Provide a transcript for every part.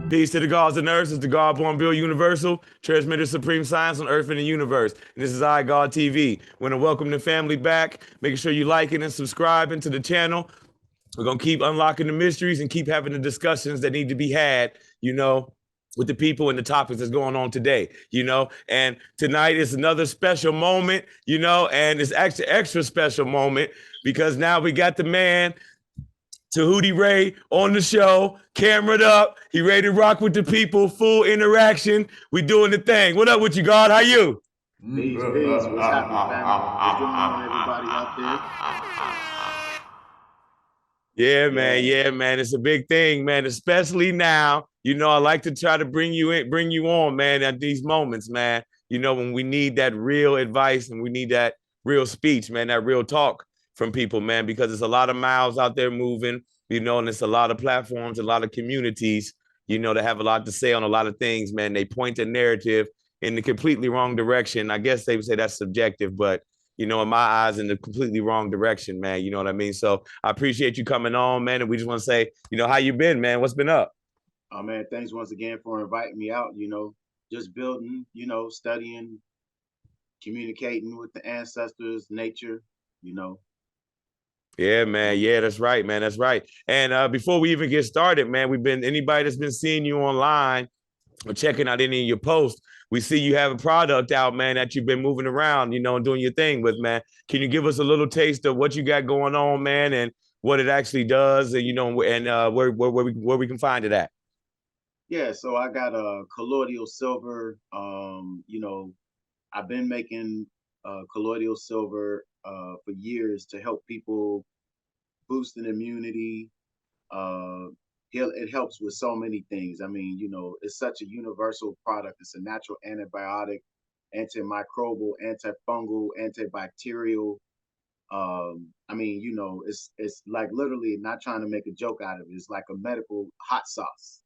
Peace to the gods and earth. It's the God-born Bill Universal, transmitter supreme science on earth and the universe. And this is God TV. Want to welcome the family back. Making sure you liking and subscribing to the channel. We're going to keep unlocking the mysteries and keep having the discussions that need to be had, with the people and the topics that's going on today, And tonight is another special moment, and it's actually extra special moment because now we got the man Temu El Re on the show, camered up. He ready to rock with the people, full interaction. We doing the thing. What up with you, God? How you? Peace, peace. What's happening, family? What's going on, everybody out there? Yeah, man. It's a big thing, man, especially now. I like to try to bring you on, man, at these moments, man. When we need that real advice and we need that real speech, man, that real talk from people, man, because there's a lot of mouths out there moving, and it's a lot of platforms, a lot of communities, that have a lot to say on a lot of things, man. They point the narrative in the completely wrong direction. I guess they would say that's subjective, but in my eyes, in the completely wrong direction, man. You know what I mean? So I appreciate you coming on, man. And we just want to say, how you been, man? What's been up? Oh, man, thanks once again for inviting me out, just building, studying, communicating with the ancestors, nature, Yeah, man. Yeah, that's right, man. That's right. And before we even get started, man, anybody that's been seeing you online or checking out any of your posts, we see you have a product out, man, that you've been moving around, and doing your thing with, man. Can you give us a little taste of what you got going on, man, and what it actually does, and where we can find it at? Yeah, so I got a colloidal silver. I've been making colloidal silver for years to help people boost an immunity. It helps with so many things. I mean, it's such a universal product. It's a natural antibiotic, antimicrobial, antifungal, antibacterial. It's like literally, not trying to make a joke out of it. It's like a medical hot sauce,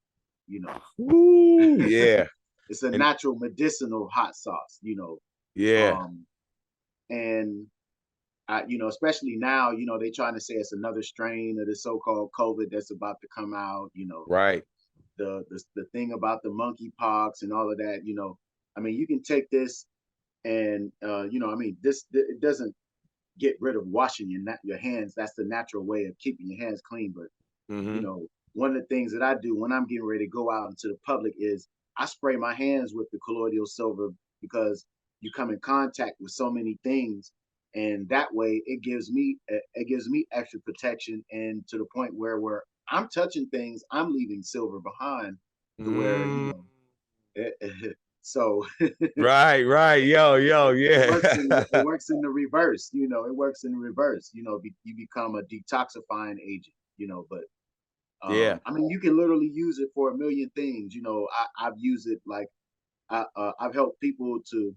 Ooh, yeah. It's a natural medicinal hot sauce, Yeah. And especially now, they trying to say it's another strain of the so-called COVID that's about to come out, Right. The thing about the monkeypox and all of that, you can take this and it doesn't get rid of washing your hands. That's the natural way of keeping your hands clean. But one of the things that I do when I'm getting ready to go out into the public is I spray my hands with the colloidal silver because you come in contact with so many things, and that way it gives me extra protection, and to the point where I'm touching things, I'm leaving silver behind to where so right, yo, yeah. it works in the reverse. It works in the reverse. You become a detoxifying agent. But yeah. you can literally use it for a million things. I've used it like I've helped people to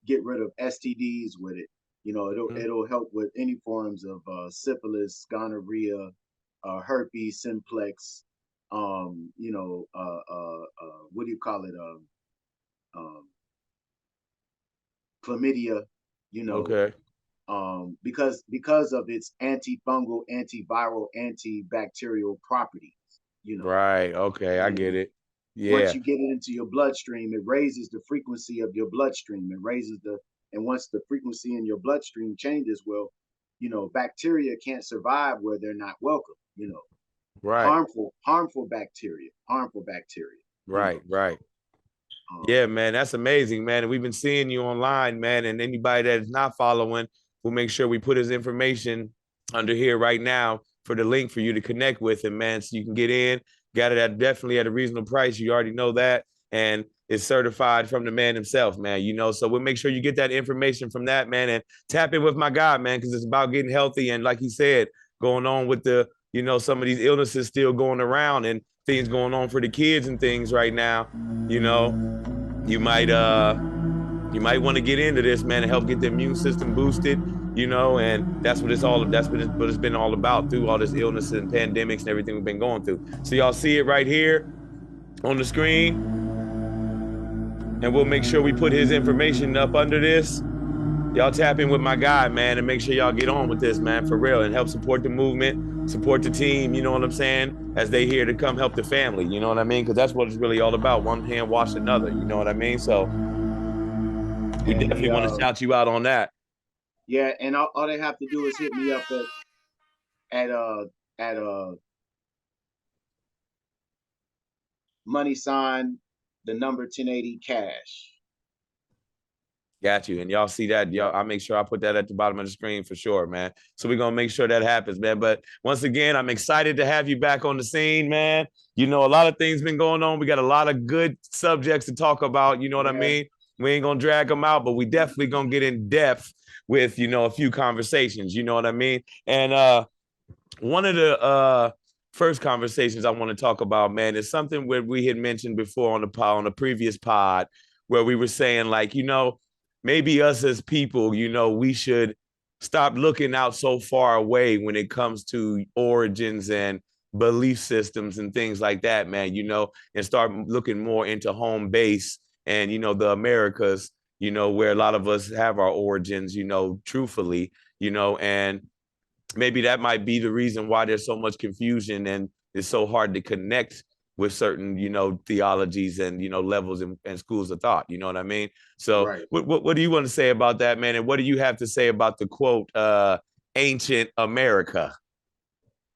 get rid of STDs with it. It'll help with any forms of syphilis, gonorrhea, herpes simplex. What do you call it? Chlamydia. Okay. Because of its antifungal, antiviral, antibacterial properties. Right. Okay, I get it. Yeah. Once you get it into your bloodstream, it raises the frequency of your bloodstream. And once the frequency in your bloodstream changes, well, bacteria can't survive where they're not welcome. Right. Harmful bacteria. Right. Yeah, man, that's amazing, man. And we've been seeing you online, man. And anybody that is not following, we'll make sure we put his information under here right now for the link for you to connect with him, man. So you can get in, got it definitely at a reasonable price. You already know that. And it's certified from the man himself, man. So we'll make sure you get that information from that, man, and tap in with my guy, man, because it's about getting healthy. And like he said, going on with some of these illnesses still going around and things going on for the kids and things right now, you might want to get into this, man, and help get the immune system boosted, and that's what it's been all about through all this illness and pandemics and everything we've been going through. So y'all see it right here on the screen, and we'll make sure we put his information up under this. y'all tap in with my guy, man, and make sure y'all get on with this, man, for real, and help support the movement, support the team. You know what I'm saying? As they here to come help the family. You know what I mean? Because that's what it's really all about. One hand wash another. You know what I mean? So we And definitely they want to shout you out on that. yeah, and all they have to do is hit me up at money sign the number 1080 cash. Got you. And y'all see that. Y'all, Yep. I'll make sure I put that at the bottom of the screen for sure, man. So we're gonna make sure that happens, man. But once again, I'm excited to have you back on the scene, man. You know, a lot of things been going on. We got a lot of good subjects to talk about. You know what I Yeah. mean? We ain't gonna drag them out, but we definitely gonna get in depth with, you know, a few conversations. You know what I mean? And one of the first conversations I want to talk about, man, is something where we had mentioned before on the previous pod, where we were saying, like, you know, maybe us as people, you know, we should stop looking out so far away when it comes to origins and belief systems and things like that, man, you know, and start looking more into home base and, you know, the Americas, you know, where a lot of us have our origins, you know, truthfully, you know, and maybe that might be the reason why there's so much confusion and it's so hard to connect with certain, you know, theologies and, you know, levels and schools of thought. You know what I mean? So Right. what do you want to say about that, man? And what do you have to say about the quote, ancient America?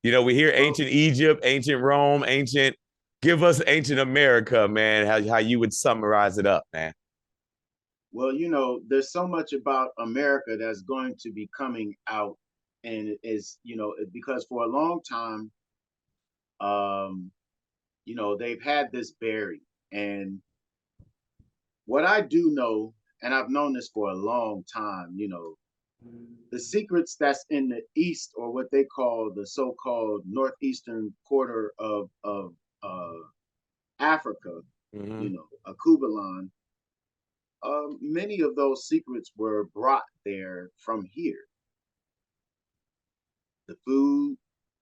You know, we hear Well, ancient Egypt, ancient Rome, ancient, give us ancient America, man, how you would summarize it up, man. well, there's so much about America that's going to be coming out, and it is, because for a long time, um, they've had this buried. And what I do know, and I've known this for a long time, the secrets that's in the east, or what they call the so-called northeastern quarter of Africa, Mm-hmm. Akubalan, many of those secrets were brought there from here. The food,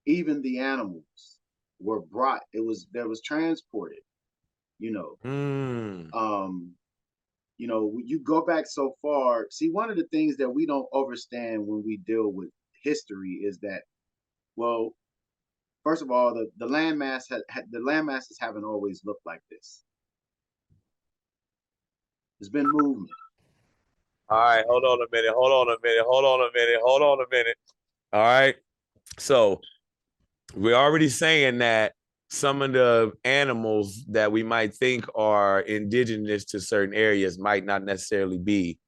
even the animals, were brought. There was transported. You know, Mm. um, you go back so far. See, one of the things that we don't understand when we deal with history is that, well, first of all, the landmass the land masses haven't always looked like this. There's been movement. All right, hold on a minute. Hold on a minute. Hold on a minute. Hold on a minute. All right. So we're already saying that some of the animals that we might think are indigenous to certain areas might not necessarily be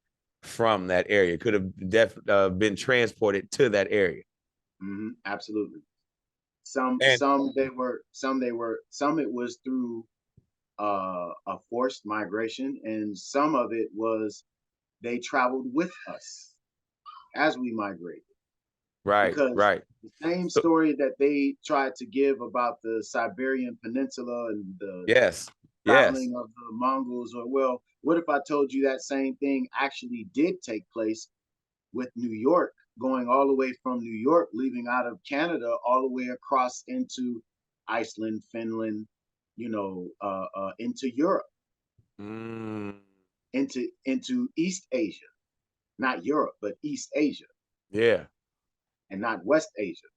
from that area. Could have been transported to that area. Absolutely. Some And some it was through a forced migration, and some of it was they traveled with us as we migrated. right, Because right. the same So, story that they tried to give about the Siberian Peninsula and the yes, yes. traveling of the Mongols, or, well, what if I told you that same thing actually did take place with New York, going all the way from New York, leaving out of Canada, all the way across into Iceland, Finland, into Europe, Mm, into East Asia, not Europe, but East Asia, yeah. and not West Asia.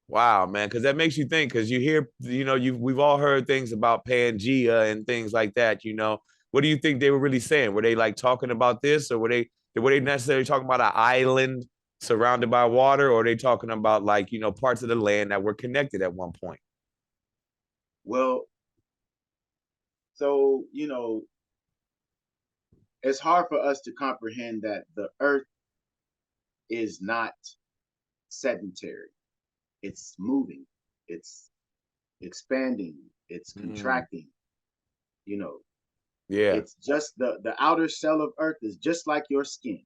Wow, man, because that makes you think. Because you hear, you know, we've all heard things about Pangea and things like that. You know, what do you think they were really saying? Were they like talking about this, or were they necessarily talking about an island surrounded by water, or are they talking about, like, you know, parts of the land that were connected at one point? Well, so it's hard for us to comprehend that the Earth is not sedentary. It's moving. It's expanding. It's Mm, contracting. You know, yeah. it's just the outer shell of Earth is just like your skin.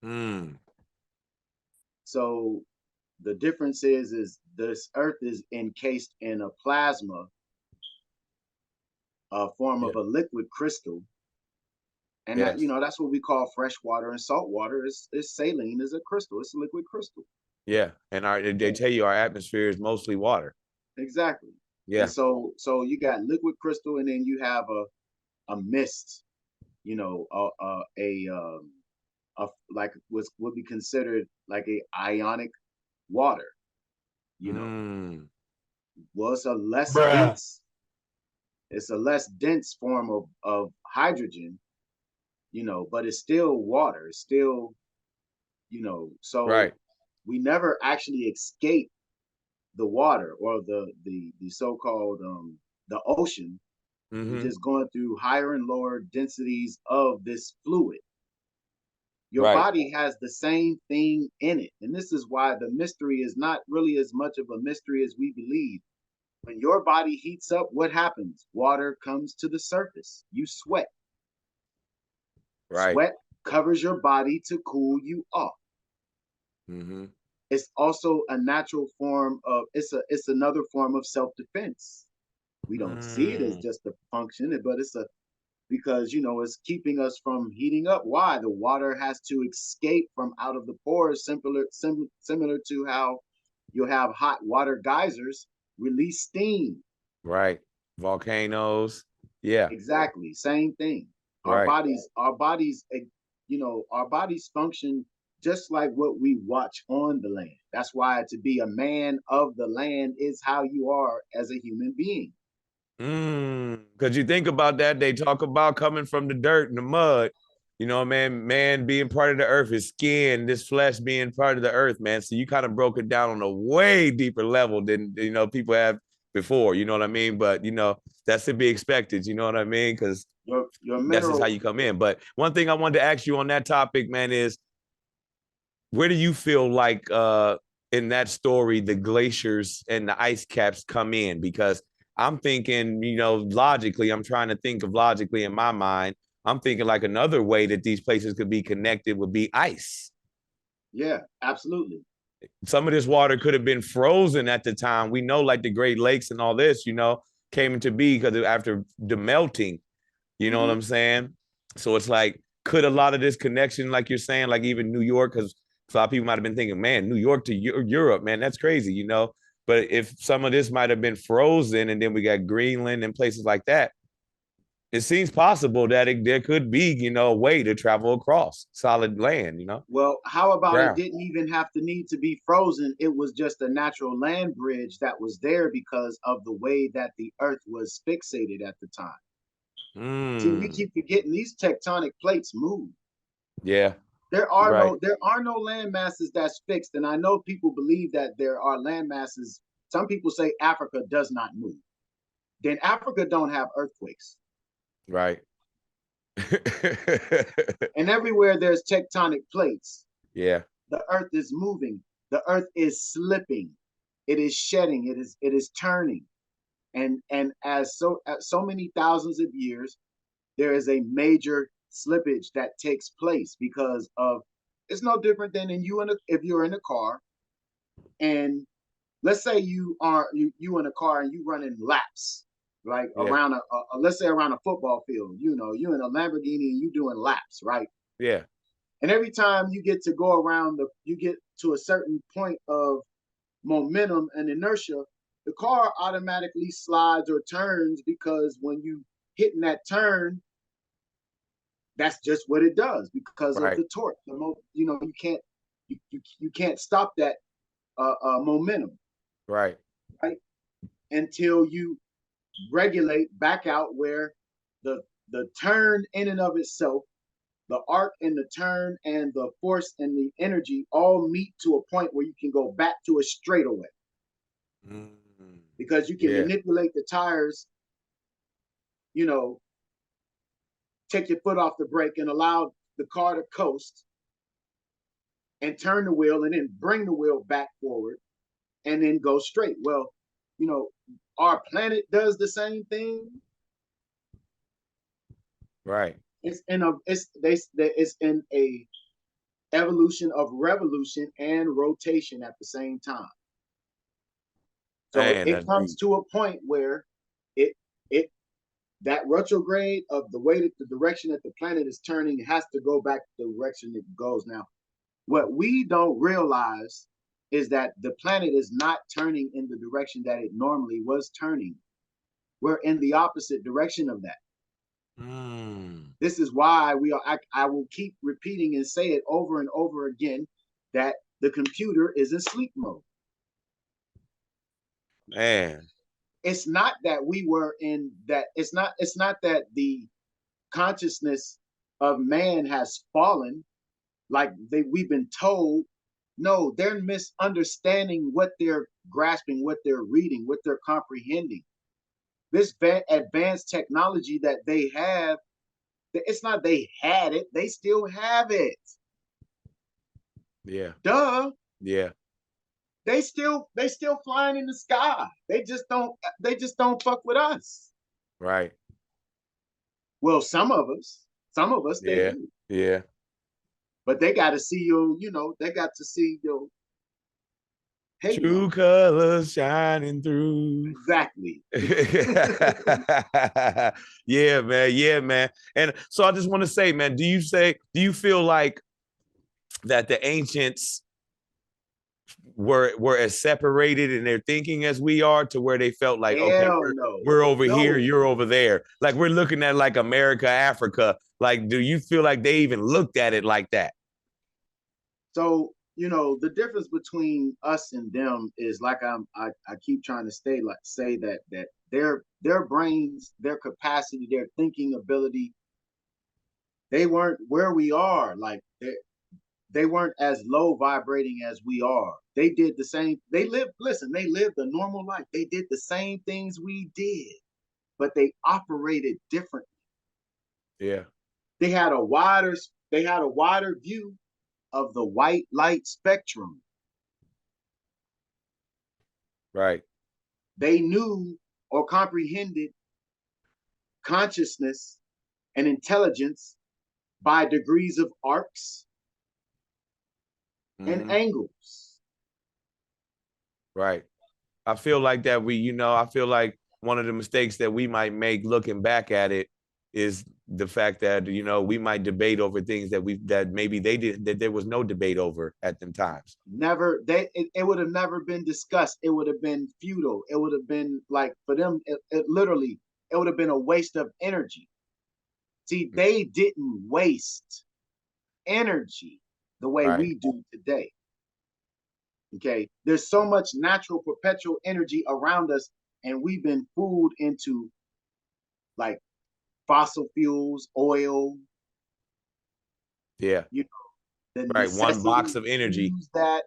Mm, So the difference is this Earth is encased in a plasma, a form yeah. of a liquid crystal, and that Yes. that's what we call fresh water and salt water. Is saline is a crystal. It's a liquid crystal. Yeah. And they Yeah, tell you our atmosphere is mostly water. exactly. And Yeah. so you got liquid crystal, and then you have a mist, you know, a like would be considered like a ionic water, you know. Well, Bruh. it's a less dense form of hydrogen, you know, but it's still water. It's still, you know, so Right. we never actually escape the water or the so-called the ocean. We're Mm-hmm. just going through higher and lower densities of this fluid. Your Right. body has the same thing in it. And this is why the mystery is not really as much of a mystery as we believe. When your body heats up, what happens? Water comes to the surface. You sweat. Right. Sweat covers your body to cool you off. Mm-hmm. It's also a natural form of it's another form of self-defense. We don't see it as just a function, but it's a because you know it's keeping us from heating up. Why? The water has to escape from out of the pores, similar to how you'll have hot water geysers release steam. Right. Volcanoes. Yeah. Exactly, same thing. Right. Our bodies, you know, our bodies function just like what we watch on the land. That's why to be a man of the land is how you are as a human being. Because you think about that, they talk about coming from the dirt and the mud. You know, man being part of the earth, his skin, this flesh being part of the earth, man. So you kind of broke it down on a way deeper level than people have before. You know what I mean? But that's to be expected. You know what I mean? Because Your that's just how mineral. you come in. But one thing I wanted to ask you on that topic, man, is where do you feel like in that story the glaciers and the ice caps come in? Because I'm thinking, logically, I'm trying to think of logically in my mind. I'm thinking like another way that these places could be connected would be ice. Yeah, absolutely. Some of this water could have been frozen at the time. We know, like the Great Lakes and all this, came into be because after the melting. You know what Mm-hmm. I'm saying? So it's like, could a lot of this connection, like you're saying, like even New York, because a lot of people might have been thinking, man, New York to Europe, man, that's crazy. But if some of this might have been frozen and then we got Greenland and places like that, it seems possible that there could be, a way to travel across solid land, Well, how about it ground. didn't even have to need to be frozen? It was just a natural land bridge that was there because of the way that the earth was fixated at the time. See, we Mm, keep forgetting these tectonic plates move. yeah, right, There are no land masses that's fixed. And I know people believe that there are land masses. Some people say Africa does not move. Then Africa don't have earthquakes. right. And everywhere there's tectonic plates, Yeah, the earth is moving. The earth is slipping. It is shedding. It is turning. And as so many thousands of years, there is a major slippage that takes place because of it's no different than if you're in a car and let's say you in a car and you running laps like yeah, around let's say around a football field, you in a Lamborghini and you doing laps, right? yeah, And every time you get to go around you get to a certain point of momentum and inertia, the car automatically slides or turns because when you hitting that turn, that's just what it does because of right, the torque. You can't stop that momentum, right. right? Until you regulate back out where the turn in and of itself, the arc and the turn and the force and the energy all meet to a point where you can go back to a straightaway Mm, because you can yeah, manipulate the tires, you know, take your foot off the brake and allow the car to coast and turn the wheel and then bring the wheel back forward and then go straight. Well, you know, our planet does the same thing. right. It's in a evolution of revolution and rotation at the same time. So it, Man, it that's comes deep. to a point where it it that retrograde of the way that the direction that the planet is turning has to go back to the direction it goes now. What we don't realize is that the planet is not turning in the direction that it normally was turning. We're in the opposite direction of that. This is why I will keep repeating and say it over and over again that the computer is in sleep mode. Man. It's not that we were in that. It's not that the consciousness of man has fallen like we've been told. No, they're misunderstanding what they're grasping, what they're reading, what they're comprehending. This advanced technology that they have, it's not they had it, they still have it. Yeah. Duh. Yeah. They still flying in the sky. They just don't fuck with us. Right. Well, some of us they Yeah. do. Yeah. But they got to see you, they got to see your hate. True colors shining through. Exactly. Yeah, man. Yeah, man. And so I just want to say, man, do you feel like that the ancients were as separated in their thinking as we are, to where they felt like, okay, we're over here, you're over there. Like we're looking at like America, Africa. Like, do you feel like they even looked at it like that? So, the difference between us and them is like I keep trying to say that their brains, their capacity, their thinking ability, they weren't where we are. Like they weren't as low vibrating as we are. They did the same. They lived a normal life. They did the same things we did, but they operated differently. Yeah. They had a wider view of the white light spectrum. Right. They knew or comprehended consciousness and intelligence by degrees of arcs and angles. Right. I feel like that I feel like one of the mistakes that we might make looking back at it is the fact that, we might debate over things that maybe they did, that there was no debate over at them times. Never, it would have never been discussed. It would have been futile. It would have been like, for them, it literally, it would have been a waste of energy. See, they didn't waste energy the way we do today. Okay. There's so much natural perpetual energy around us, and we've been fooled into like fossil fuels, oil. Yeah. The right. One box of energy. That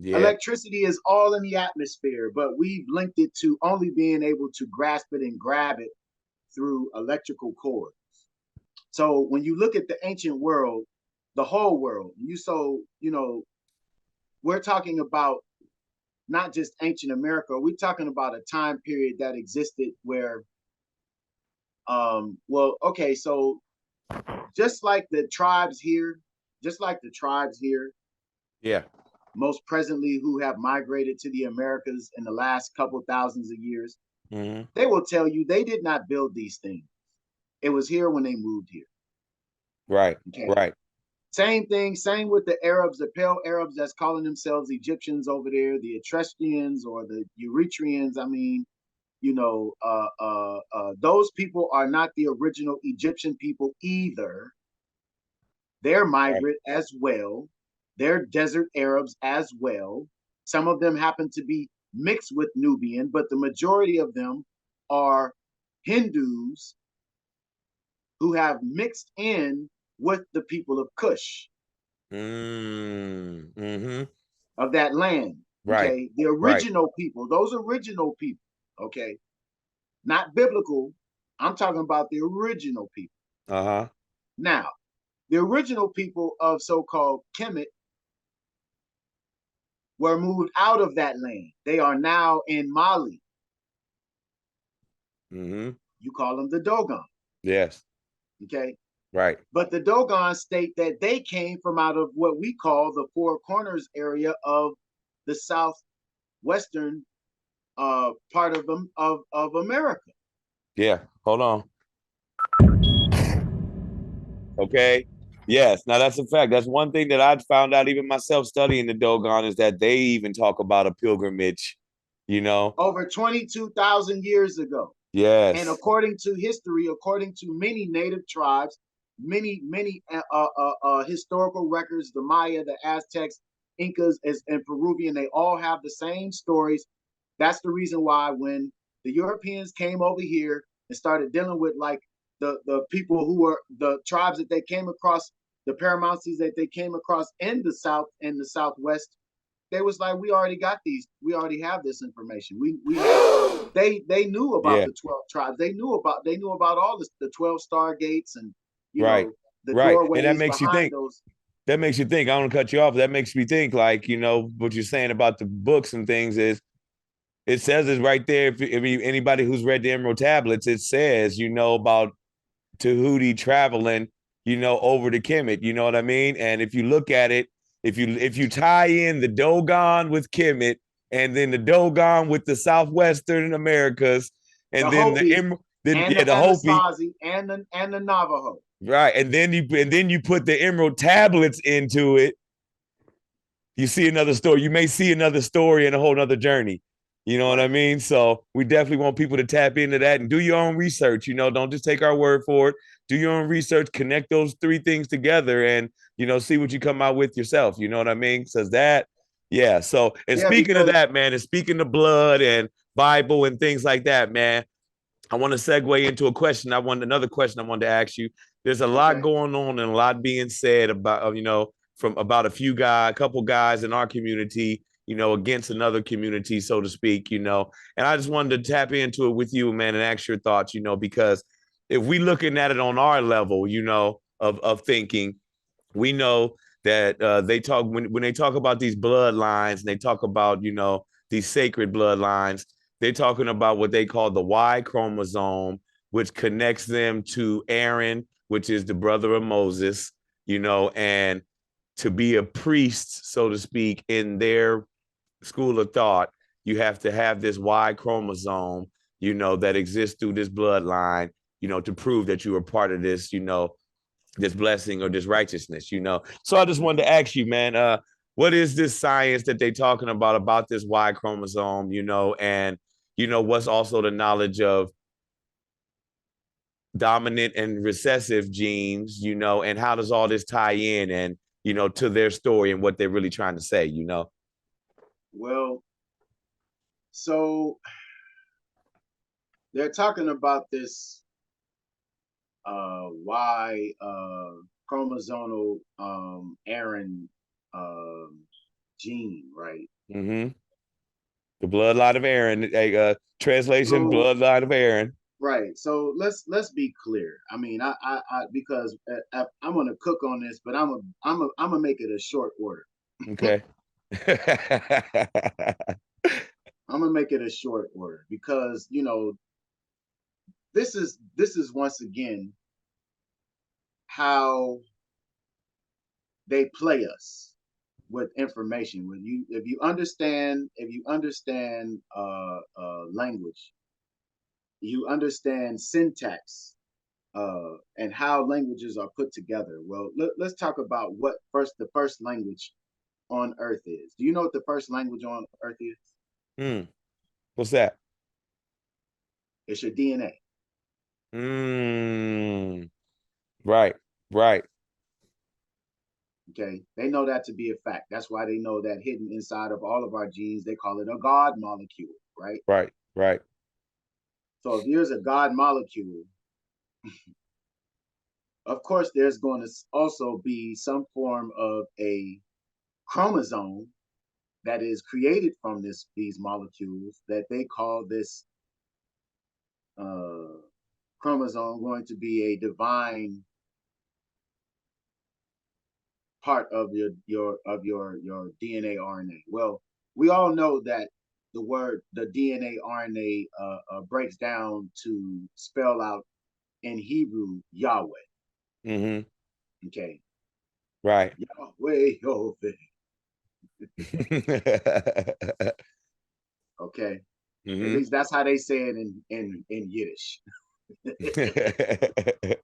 electricity is all in the atmosphere, but we've linked it to only being able to grasp it and grab it through electrical cords. So when you look at the ancient world, the whole world, we're talking about not just ancient America. We're talking about a time period that existed where, so just like the tribes here, yeah, most presently who have migrated to the Americas in the last couple thousands of years, they will tell you they did not build these things. It was here when they moved here. Right. Okay. Right. Same thing, same with the Arabs, the pale Arabs that's calling themselves Egyptians over there, the Etruscans or the Eritreans. I mean, those people are not the original Egyptian people either. They're migrant as well. They're desert Arabs as well. Some of them happen to be mixed with Nubian, but the majority of them are Hindus who have mixed in with the people of Kush, of that land. Right. Okay, the original people, those original people. Okay, not biblical. I'm talking about the original people. Now, the original people of so-called Kemet were moved out of that land. They are now in Mali. You call them the Dogon. Yes. Okay. Right. But the Dogon state that they came from out of what we call the Four Corners area of the southwestern part of America. Yeah. Hold on. Okay. Yes. Now that's a fact. That's one thing that I found out even myself studying the Dogon, is that they even talk about a pilgrimage, over 22,000 years ago. And Yes. according to history, according to many native tribes, many historical records, the Maya, the Aztecs, Incas, and Peruvian, they all have the same stories. That's the reason why when the Europeans came over here and started dealing with like the people who were the tribes that they came across, the Paramounties that they came across in the South and the Southwest, they was like, we already got these, we already have this information. We have they knew about Yeah. the 12 tribes. They knew about all the 12 star gates and Right. the Right. And that doorways makes you behind think. those. That makes you think. I don't cut you off. That makes me think. Like, what you're saying about the books and things is it says it right there. If anybody who's read the Emerald Tablets, it says, about Tahuti traveling, over to Kemet. You know what I mean? And if you look at it, if you tie in the Dogon with Kemet, and then the Dogon with the Southwestern Americas, The and then Hopi and the the Hopi, Anasazi and the Navajo. right? And then you put the Emerald Tablets into it. You see another story. You may see another story and a whole other journey. You know what I Right. mean? So we definitely want people to tap into that and do your own research. Don't just take our word for it. Do your own research, connect those three things together, and see what you come out with yourself. You know what I mean? Says that, yeah. So, and Yeah, speaking of because that, man, and speaking of blood and Bible and things like that, man, I want to segue into another question I wanted to ask you. There's a lot okay. going on and a lot being said about, from about a couple guys in our community, against another community, so to speak, and I just wanted to tap into it with you, man, and ask your thoughts, because if we looking at it on our level, of thinking, we know that they talk when they talk about these bloodlines and they talk about these sacred bloodlines, they're talking about what they call the Y chromosome, which connects them to Aaron, which is the brother of Moses, and to be a priest, so to speak, in their school of thought, you have to have this Y chromosome, that exists through this bloodline, to prove that you are part of this, this blessing or this righteousness, So I just wanted to ask you, man, what is this science that they talking about this Y chromosome, and what's also the knowledge of dominant and recessive genes, and how does all this tie in and to their story and what they're really trying to say. Well, so they're talking about this Y chromosomal Aaron gene, right? Mm-hmm. The bloodline of Aaron, translation, So bloodline of Aaron. right. So let's be clear. I mean, I because I'm gonna cook on this, but I'm gonna make it a short order. Okay. I'm gonna make it a short order because this is once again how they play us with information. When you if you understand language, you understand syntax and how languages are put together. Well, let's talk about what the first language on Earth is. Do you know what the first language on Earth is? What's that? It's your DNA. Mm, right, right, Okay, they know that to be a fact. That's why they know that hidden inside of all of our genes, they call it a God molecule, right? right, right. So if there's a God molecule, of course, there's going to also be some form of a chromosome that is created from these molecules that they call this uh, chromosome going to be a divine part of your DNA RNA. Well, we all know that the DNA RNA breaks down to spell out in Hebrew Yahweh. Mm-hmm. Okay, Right. Yahweh, Yahweh. Okay, at Mm-hmm. least that's how they say it in Yiddish, because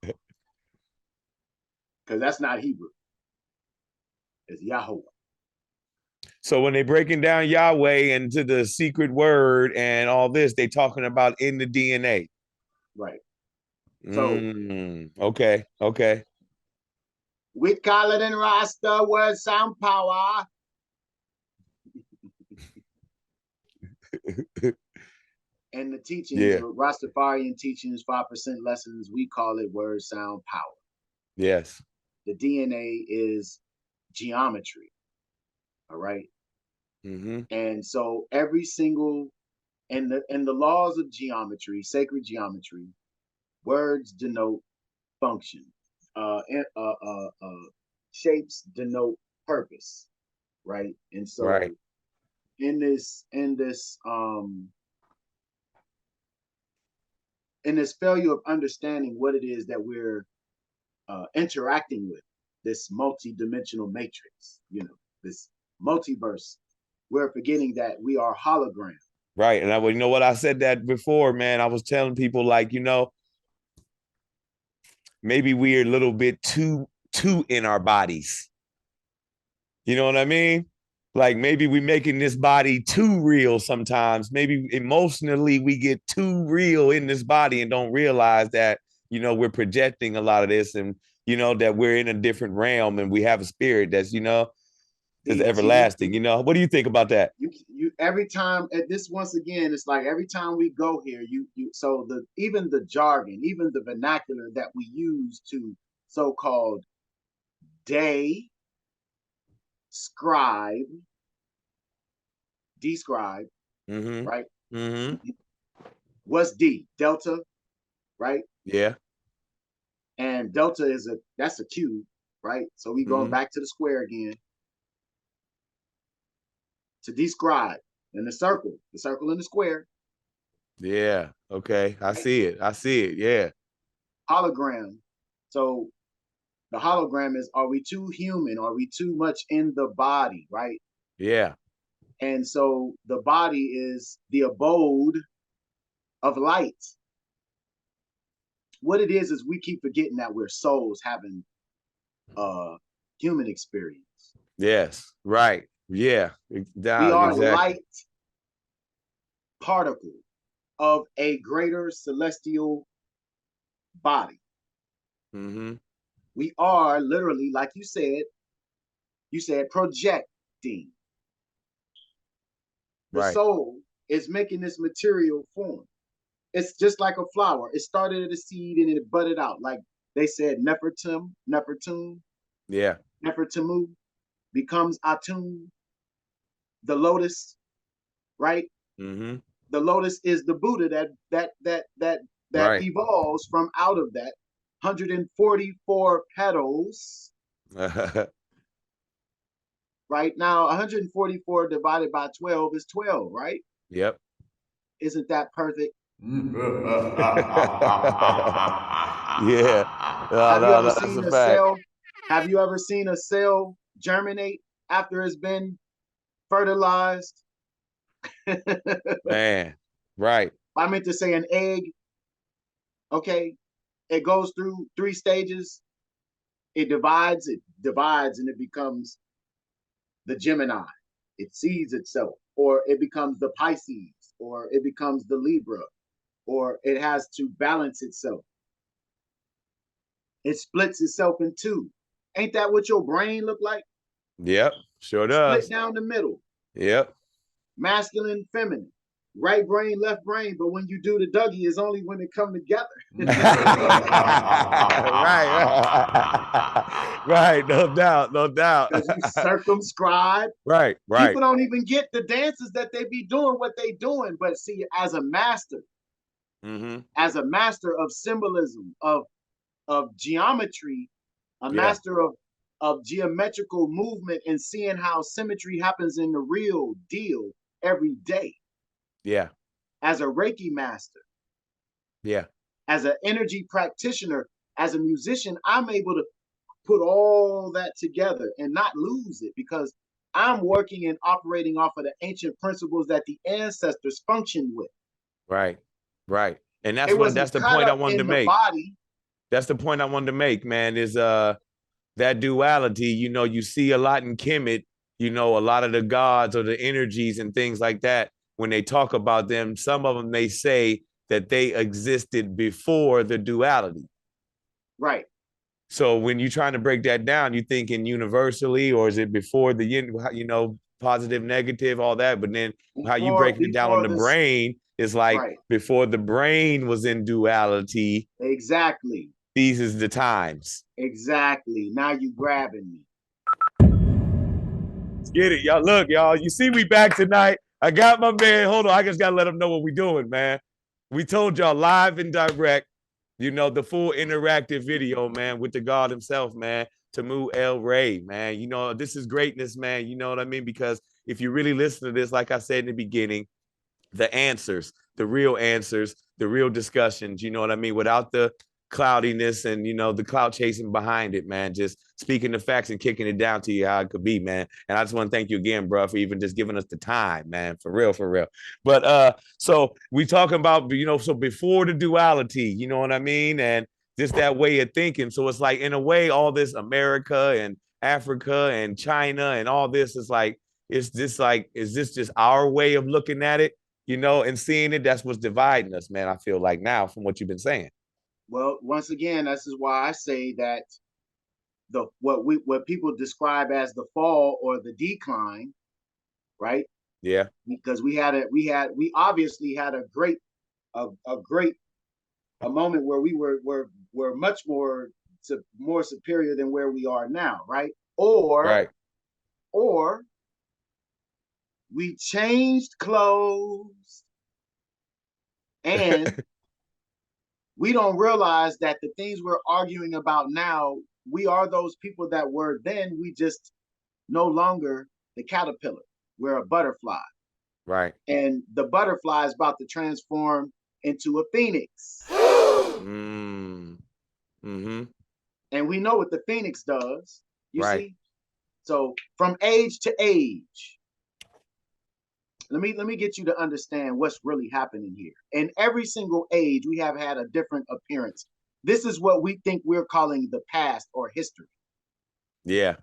that's not Hebrew. It's Yahweh. So when they breaking down Yahweh into the secret word and all this, they talking about in the DNA. Right. So okay. Okay. with Khaled and Rasta, word sound power. And the teachings, Yeah. Rastafarian teachings, 5% lessons, we call it word sound power. Yes. The DNA is geometry. All right. Mm-hmm. And so every single and the laws of geometry, sacred geometry, words denote function. And shapes denote purpose, right? And so Right. in this in this failure of understanding what it is that we're interacting with, this multi-dimensional matrix, this multiverse, we're forgetting that we are hologram. Right. And you know what, I said that before, man. I was telling people, like, maybe we're a little bit too in our bodies. You know what I mean? Like maybe we making this body too real sometimes. Maybe emotionally we get too real in this body and don't realize that, we're projecting a lot of this, and that we're in a different realm and we have a spirit that's, is See, everlasting. What do you think about that? you every time at this once again, it's like every time we go here, you so the even the jargon, even the vernacular that we use to so-called day scribe, describe, Mm-hmm. right? Mm-hmm. What's D? Delta, right? Yeah. And delta that's a cube, right? So we going Mm-hmm. back to the square again to describe. And the circle and the square, Yeah. Okay. I right? see it. I see it. Yeah. Hologram. So the hologram is, are we too human? Are we too much in the body, right? Yeah. And so the body is the abode of light. What it is we keep forgetting that we're souls having a human experience. Yes. Right. Yeah. We are Exactly. light particle of a greater celestial body. Mm-hmm. We are literally, like you said projecting. The Right. soul is making this material form. It's just like a flower. It started at a seed and it budded out. Like they said, Yeah. Nefertimu becomes Atum, the lotus, right? Mm-hmm. The lotus is the Buddha that Right. evolves from out of that 144 petals. Right now, 144 divided by 12 is 12, right? Yep. Isn't that perfect? Yeah. No, Have you no, ever no, that's a seen a fact. cell? Have you ever seen a cell germinate after it's been fertilized? Man. Right. I meant to say an egg. Okay, it goes through three stages. It divides, and it becomes the Gemini. It sees itself, or it becomes the Pisces, or it becomes the Libra, or it has to balance itself. It splits itself in two. Ain't that what your brain look like? Yep. Sure Split does. down the middle, Yep. masculine, feminine, right brain, left brain. But when you do the Dougie, is only when they come together. Right. Right. No doubt. No doubt. Because you circumscribe. Right. Right. People don't even get the dances that they be doing what they doing. But see, Mm-hmm. as a master of symbolism, of geometry, a Yeah. master of geometrical movement and seeing how symmetry happens in the real deal every day. Yeah. As a Reiki master, Yeah. as an energy practitioner, as a musician, I'm able to put all that together and not lose it because I'm working and operating off of the ancient principles that the ancestors functioned with. Right. Right. And It that's wasn't the cut point I up wanted to in the make. body. That's the point I wanted to make, man, is that duality. You see a lot in Kemet, a lot of the gods or the energies and things like that. When they talk about them, some of them they say that they existed before the duality. Right. So when you're trying to break that down, you thinking universally, or is it before the, you know, positive, negative, all that? But then how you breaking it down on the brain is like before the brain was in duality. Exactly. These is the times. Exactly. Now you grabbing me. Let's get it, y'all. Look, y'all. You see, we back tonight. I got my man. Hold on, I just gotta let him know what we doing, man. We told y'all live and direct. You know, the full interactive video, man, with the God himself, man. Temu El Re, man. You know, this is greatness, man. You know what I mean? Because if you really listen to this, like I said in the beginning, the answers, the real discussions, you know what I mean? Without the cloudiness and, you know, the cloud chasing behind it, man. Just speaking the facts and kicking it down to you how it could be, man. And I just want to thank you again, bro, for even just giving us the time, man. For real, for real. But so we talking about, you know, so before the duality, you know what I mean? And just that way of thinking. So it's like, in a way, all this America and Africa and China and all this is like, is this just our way of looking at it, you know, and seeing it? That's what's dividing us, man. I feel like now from what you've been saying. Well, once again, this is why I say that what people describe as the fall or the decline, right? Yeah. Because we obviously had a great moment where we were much more superior than where we are now, right? Or we changed clothes and we don't realize that the things we're arguing about now, we are those people that were then. We just no longer the caterpillar. We're a butterfly. Right. And the butterfly is about to transform into a phoenix. Mm-hmm. And we know what the phoenix does. You see? So from age to age, let me get you to understand what's really happening here. In every single age, we have had a different appearance. This is what we think we're calling the past or history. Yeah.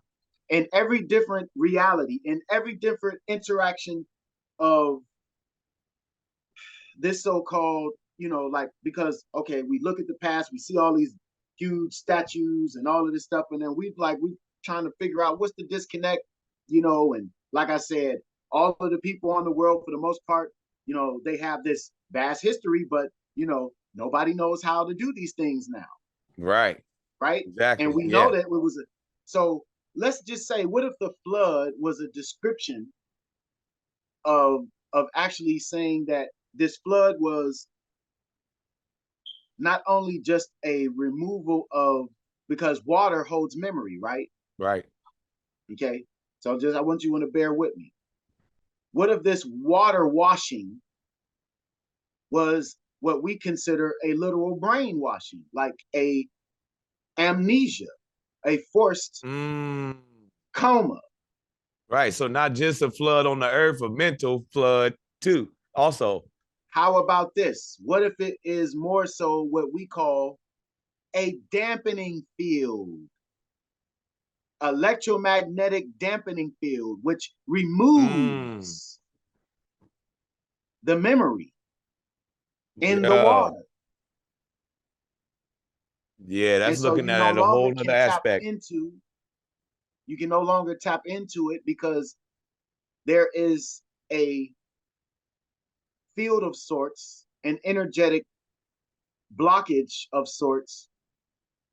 In every different reality, in every different interaction of this so-called, you know, like, because, okay, we look at the past, we see all these huge statues and all of this stuff, and then we trying to figure out what's the disconnect, you know, and like I said, all of the people on the world, for the most part, you know, they have this vast history, but, you know, nobody knows how to do these things now. Right. Right. Exactly. And we know that it was so let's just say, what if the flood was a description of actually saying that this flood was not only just a removal of, because water holds memory, right? Right. Okay. So I want you to bear with me. What if this water washing was what we consider a literal brainwashing, like a amnesia, a forced coma? Right. So not just a flood on the earth, a mental flood too. Also. How about this? What if it is more so what we call a dampening field? Electromagnetic dampening field, which removes the memory in the water. Yeah, that's looking at a whole other aspect. You can no longer tap into it because there is a field of sorts, an energetic blockage of sorts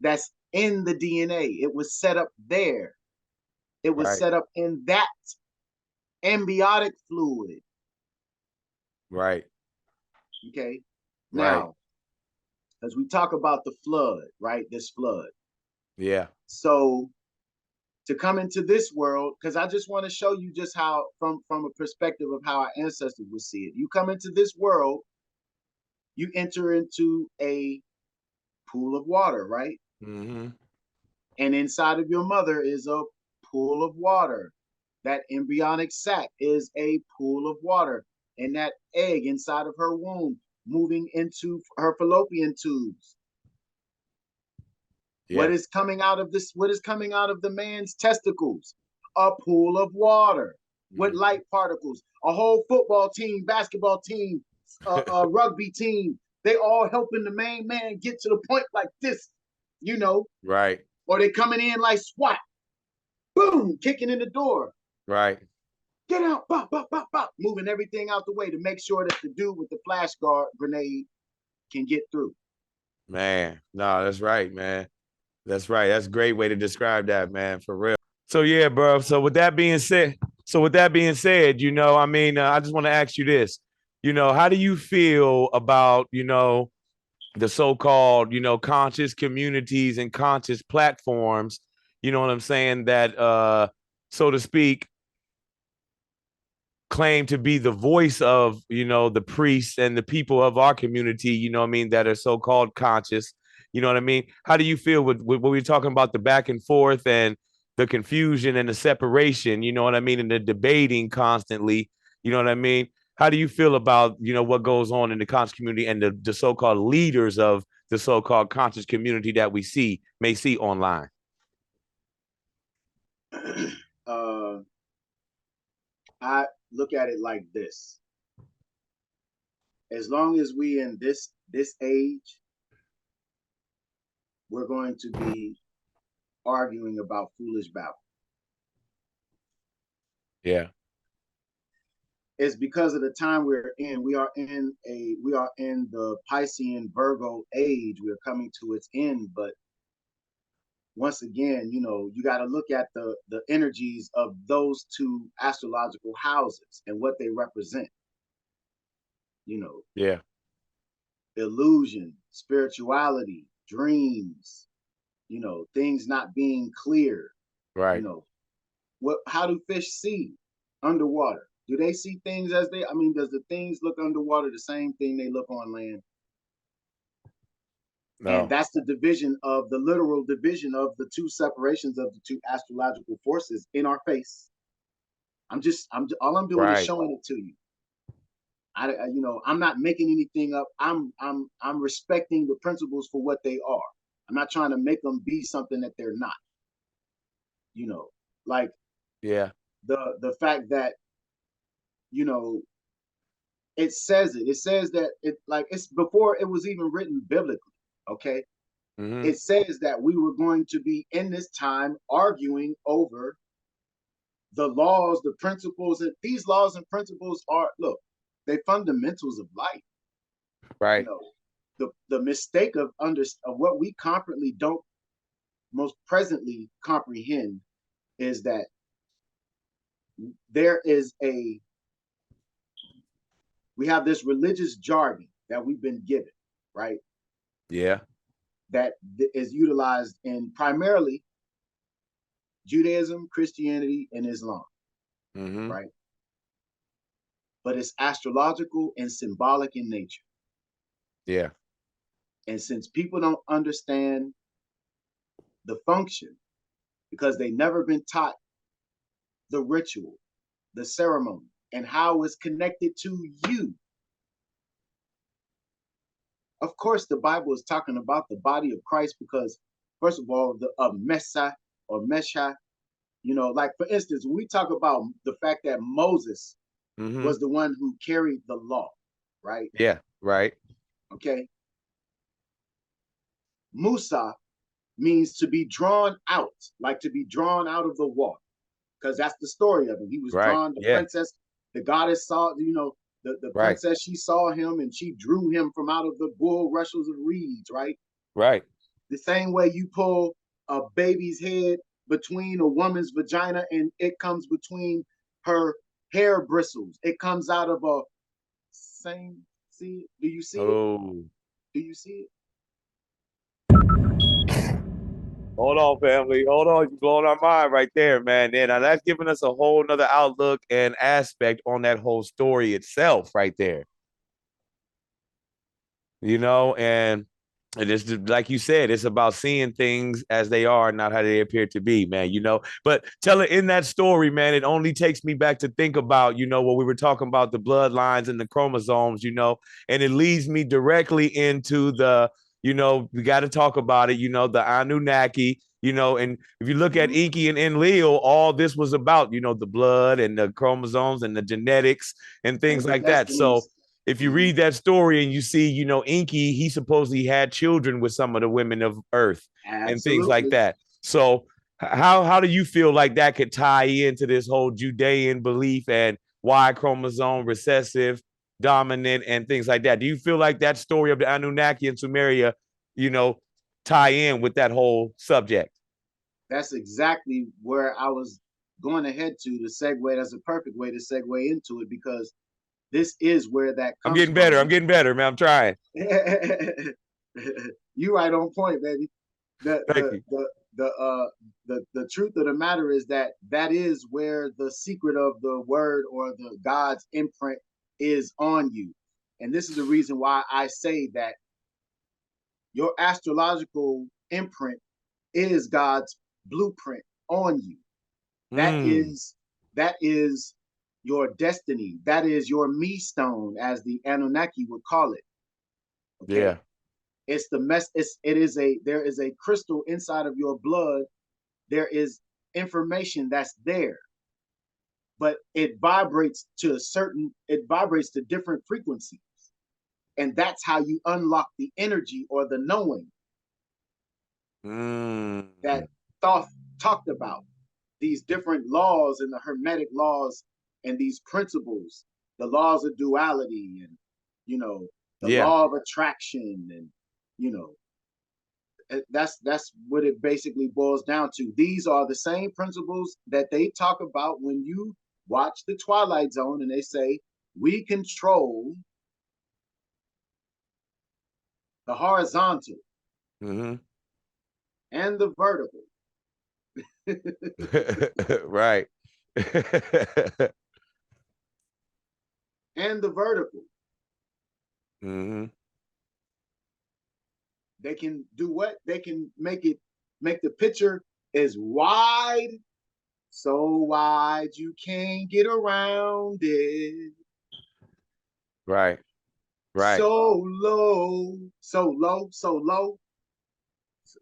that's in the DNA. It was set up there. It was set up in that amniotic fluid. Right. Okay. Now, as we talk about the flood, right? This flood. Yeah. So to come into this world, because I just want to show you just how, from a perspective of how our ancestors would see it. You come into this world, you enter into a pool of water, right? Mm-hmm. And inside of your mother is a pool of water. That embryonic sac is a pool of water. And that egg inside of her womb moving into her fallopian tubes. Yeah. What is coming out of this? What is coming out of the man's testicles? A pool of water with light particles. A whole football team, basketball team, a rugby team, they all helping the main man get to the point like this, you know. Right. Or they coming in like SWAT, boom, kicking in the door. Right. Get out, bop, bop, bop, bop, moving everything out the way to make sure that the dude with the flash guard grenade can get through. Man, no, that's right, man. That's right. That's a great way to describe that, man, for real. So yeah, bro. So with that being said, I mean, I just want to ask you this. How do you feel about, the so-called, conscious communities and conscious platforms, you know what I'm saying, that so to speak, claim to be the voice of, the priests and the people of our community, that are so-called conscious. You know what I mean? How do you feel with what we're talking about, the back and forth and the confusion and the separation, you know what I mean, and the debating constantly, you know what I mean? How do you feel about, what goes on in the conscious community and the so-called leaders of the so-called conscious community that we may see online? I look at it like this. As long as we in this age, we're going to be arguing about foolish babble. Yeah. It's because of the time we're in. We are in the Piscean Virgo age. We're coming to its end, but once again, you got to look at the energies of those two astrological houses and what they represent. Yeah. Illusion, spirituality, dreams, things not being clear. Right. How do fish see underwater? Do they see things does the things look underwater the same thing they look on land? No. And that's the division of the literal division of the two separations of the two astrological forces in our face. All I'm doing is showing it to you. I'm not making anything up. I'm respecting the principles for what they are. I'm not trying to make them be something that they're not. Like yeah, the fact that it says that it's before it was even written biblically. Okay. Mm-hmm. It says that we were going to be in this time arguing over the laws, the principles, and these laws and principles are, look, they fundamentals of life. Right. The mistake of what we completely don't most presently comprehend is that we have this religious jargon that we've been given, right? Yeah. That is utilized in primarily Judaism, Christianity, and Islam, mm-hmm. right? But it's astrological and symbolic in nature. Yeah. And since people don't understand the function, because they never been taught the ritual, the ceremony, and how it's connected to you. Of course, the Bible is talking about the body of Christ because, first of all, the Mesa or Mesha, like for instance, when we talk about the fact that Moses mm-hmm. was the one who carried the law, right? Yeah, right. Okay. Musa means to be drawn out, like to be drawn out of the water, because that's the story of him. He was drawn, the princess, the goddess saw, the princess, she saw him and she drew him from out of the bulrushes of reeds, right? Right. The same way you pull a baby's head between a woman's vagina and it comes between her hair bristles. It comes out of a same, see, do you see it? Do you see it? Hold on, family. Hold on. You're blowing our mind right there, man. Now that's giving us a whole nother outlook and aspect on that whole story itself right there. And it's like you said, it's about seeing things as they are, not how they appear to be, man, But tell it in that story, man, it only takes me back to think about, what we were talking about, the bloodlines and the chromosomes, and it leads me directly into the, we got to talk about it, the Anunnaki, and if you look at Inky and Enlil, all this was about, the blood and the chromosomes and the genetics and things like that. So if you read that story and you see, you know, Inky, he supposedly had children with some of the women of Earth and things like Absolutely. that. So how do you feel like that could tie into this whole Judean belief and Y chromosome recessive, dominant, and things like that? Do you feel like that story of the Anunnaki and Sumeria, you know, tie in with that whole subject? That's exactly where I was going ahead to segue. That's a perfect way to segue into it because this is where that I'm comes getting better. I'm from. getting better, man. I'm trying. You right on point, baby. The Thank the you. the the the truth of the matter is that that is where the secret of the word or the God's imprint is on you. And this is the reason why I say that your astrological imprint is God's blueprint on you. That Mm, is that is your destiny. That is your me stone, as the Anunnaki would call it. Okay. yeah. It's the mess. It is a there is a crystal inside of your blood. There is information that's there, but it vibrates to a certain. It vibrates to different frequencies, and that's how you unlock the energy or the knowing Mm, that Thoth talked about. These different laws and the hermetic laws and these principles, the laws of duality, and you know the yeah. law of attraction, and you know that's what it basically boils down to. These are the same principles that they talk about when you watch the Twilight Zone and they say we control the horizontal Mm-hmm. and the vertical. Right. And the vertical. Mm-hmm. They can do what? They can make the picture as wide, so wide you can't get around it. Right. Right. So low, so low, so low.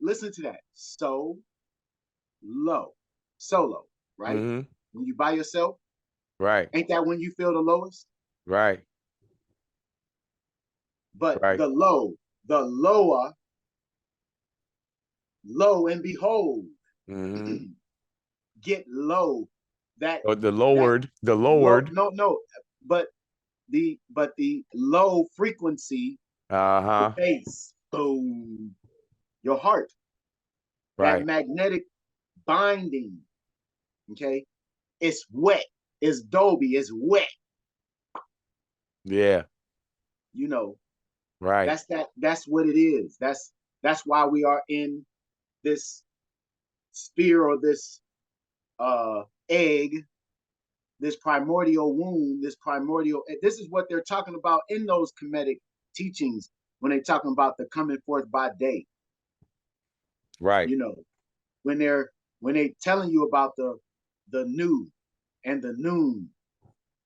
Listen to that. So low, solo, right? Mm-hmm. When you by yourself, Right. ain't that when you feel the lowest? Right. But Right. the lower, lo and behold, Mm-hmm. get low. That Or that the low, lowered. no, but the low frequency, the Uh-huh. bass, boom, your heart, that Right. magnetic binding, okay, it's wet, it's Dolby, it's wet, Yeah. you know, Right. that's what it is. That's why we are in this sphere or this egg, this primordial womb, this is what they're talking about in those Kemetic teachings when they're talking about the coming forth by day. Right. You know, when they telling you about the new and the noon,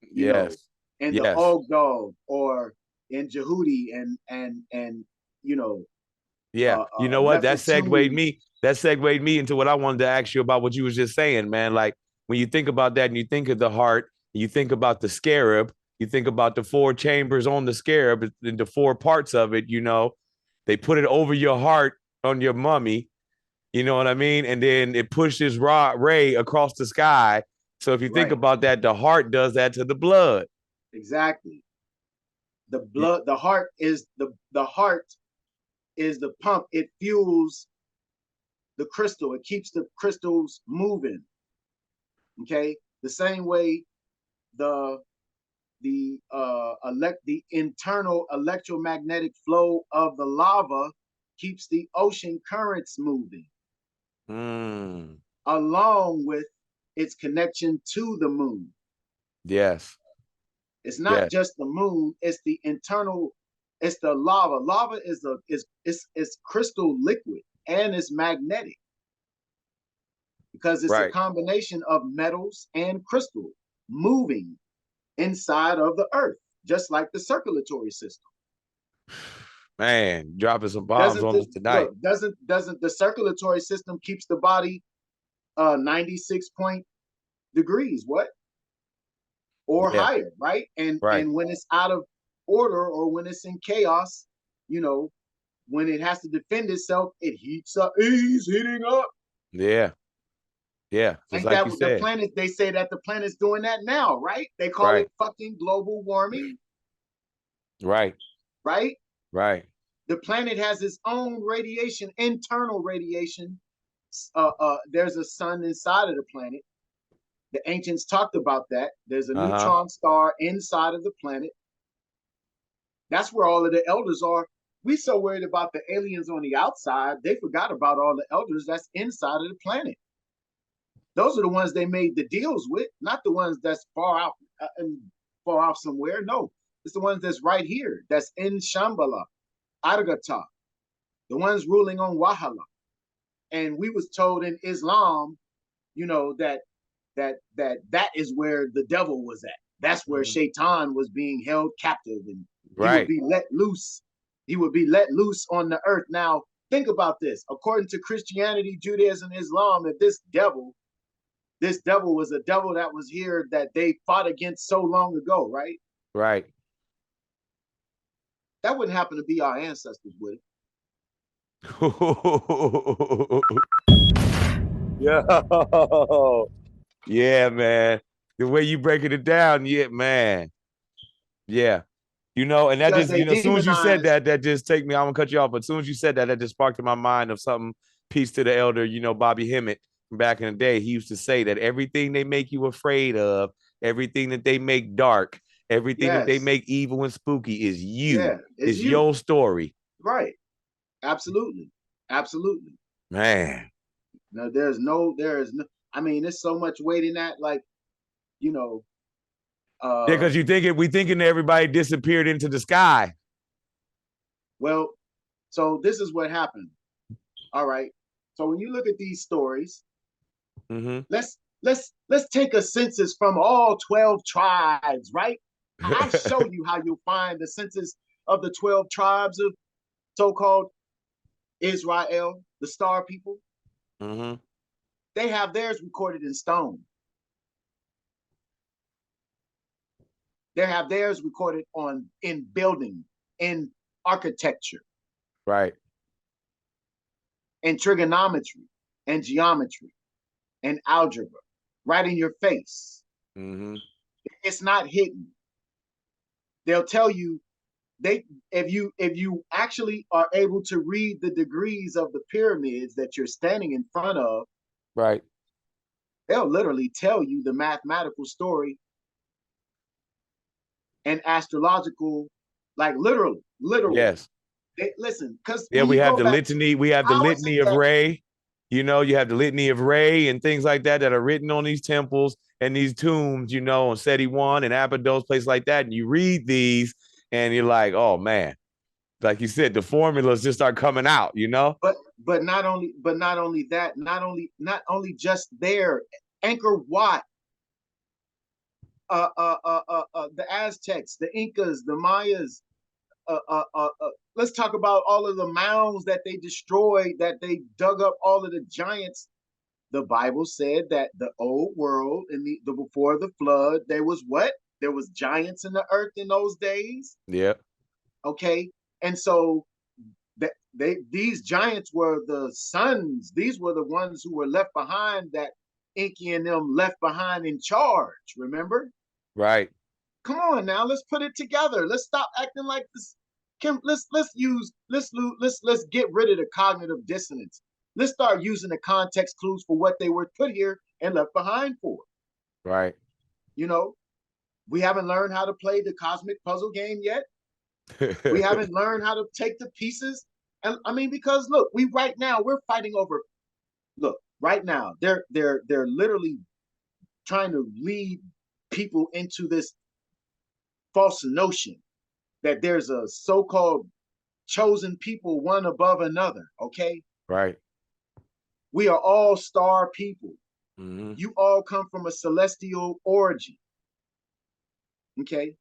you know, Yes. and the Yes. Og dog, or in Jehudi and you know Yeah. You know what? Nefertumi. That segued me into what I wanted to ask you about what you was just saying, man. Like when you think about that and you think of the heart, you think about the scarab, you think about the four chambers on the scarab, the four parts of it, you know, they put it over your heart on your mummy, you know what I mean? And then it pushes ray across the sky. So if you think Right, about that, the heart does that to the blood. exactly. The blood, the heart is the pump. It fuels the crystal. It keeps the crystals moving. Okay, the same way the the internal electromagnetic flow of the lava keeps the ocean currents moving, Mm, along with its connection to the moon. yes. It's not Yes. just the moon; it's the internal. It's the lava. Lava is crystal liquid and it's magnetic because it's a Right. combination of metals and crystal moving inside of the earth, just like the circulatory system. Man, dropping some bombs Doesn't on the us tonight. look? Doesn't the circulatory system keeps the body 96 point degrees? What or Yeah. higher, right? Right. And when it's out of order or when it's in chaos, you know, when it has to defend itself, it heats up. He's heating up. Yeah. Yeah. Just Ain't like that you what the said. planet? They say that the planet's doing that now, right? They call Right. it fucking global warming, Right. right? Right. The planet has its own radiation, internal radiation. There's a sun inside of the planet. The ancients talked about that. There's a Uh-huh. neutron star inside of the planet. That's where all of the elders are. We so worried about the aliens on the outside, they forgot about all the elders that's inside of the planet. Those are the ones they made the deals with, not the ones that's far out and far off somewhere. No, it's the ones that's right here, that's in Shambhala, Argata, the ones ruling on Wahala. And we was told in Islam, you know, that is where the devil was at. That's where Mhm. Shaitan was being held captive, and he would Right. be let loose. He would be let loose on the earth. Now, think about this. According to Christianity, Judaism, Islam, if this devil was a devil that was here that they fought against so long ago, right? Right. That wouldn't happen to be our ancestors, would it? Yeah. Yeah, man. The way you breaking it down, yeah, man. Yeah. You know, and that Because just, they as soon as you said demonized. that, that just take me, I'm gonna cut you off, but as soon as you said that, that just sparked in my mind of something, peace to the elder, Bobby Hemmett from back in the day. He used to say that everything they make you afraid of, everything that they make dark, everything that they Yes. make evil and spooky is you, Yeah, it's is you. your story. Right. Absolutely. Absolutely. Man. No, there is no, I mean, there's so much weight in that, like, you know, Yeah, uh, because we thinking everybody disappeared into the sky. well, so this is what happened. All right. So when you look at these stories, Mm-hmm. let's take a census from all 12 tribes, right? I'll show you how you'll find the census of the 12 tribes of so-called Israel, the star people. Mm-hmm. They have theirs recorded in stone. They have theirs recorded on in building, in architecture, Right. in trigonometry, and geometry, and algebra, right in your face. Mm-hmm. It's not hidden. They'll tell you they if you actually are able to read the degrees of the pyramids that you're standing in front of, Right. they'll literally tell you the mathematical story and astrological, like literal. Yes. Listen, because Yeah, when we you have go the back litany. We have the how is it litany of that Re. You have the litany of Re and things like that are written on these temples and these tombs, on Seti One and Abydos, places like that. And you read these and you're like, oh man, like you said, the formulas just start coming out. but not only that, not only just there, Angkor Wat, the Aztecs, the Incas, the Mayas. Let's talk about all of the mounds that they destroyed, that they dug up, all of the giants. The Bible said that the old world in the before the flood, there was what? There was giants in the earth in those days. Yeah. Okay, and so that these giants were the sons. These were the ones who were left behind, that Inky and them left behind in charge. Remember? Right. Come on now, let's put it together. Let's stop acting like this. Let's get rid of the cognitive dissonance. Let's start using the context clues for what they were put here and left behind for. Right. You know, we haven't learned how to play the cosmic puzzle game yet. We haven't learned how to take the pieces. And I mean, because look, right now we're fighting over. Look, right now they're literally trying to lead people into this false notion that there's a so-called chosen people, one above another. Okay, Right. we are all star people. Mm-hmm. You all come from a celestial origin. Okay,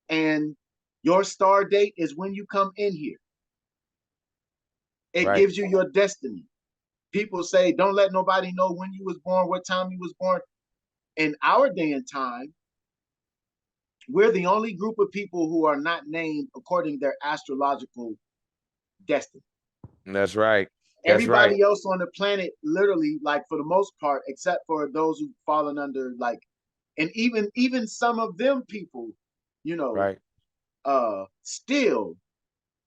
and your star date is when you come in here. It Right. gives you your destiny. People say, don't let nobody know when you was born, what time you was born. In our day and time, we're the only group of people who are not named according to their astrological destiny. That's right. That's right. Everybody else on the planet, literally, like for the most part, except for those who've fallen under, like, and even some of them people, you know, Right. still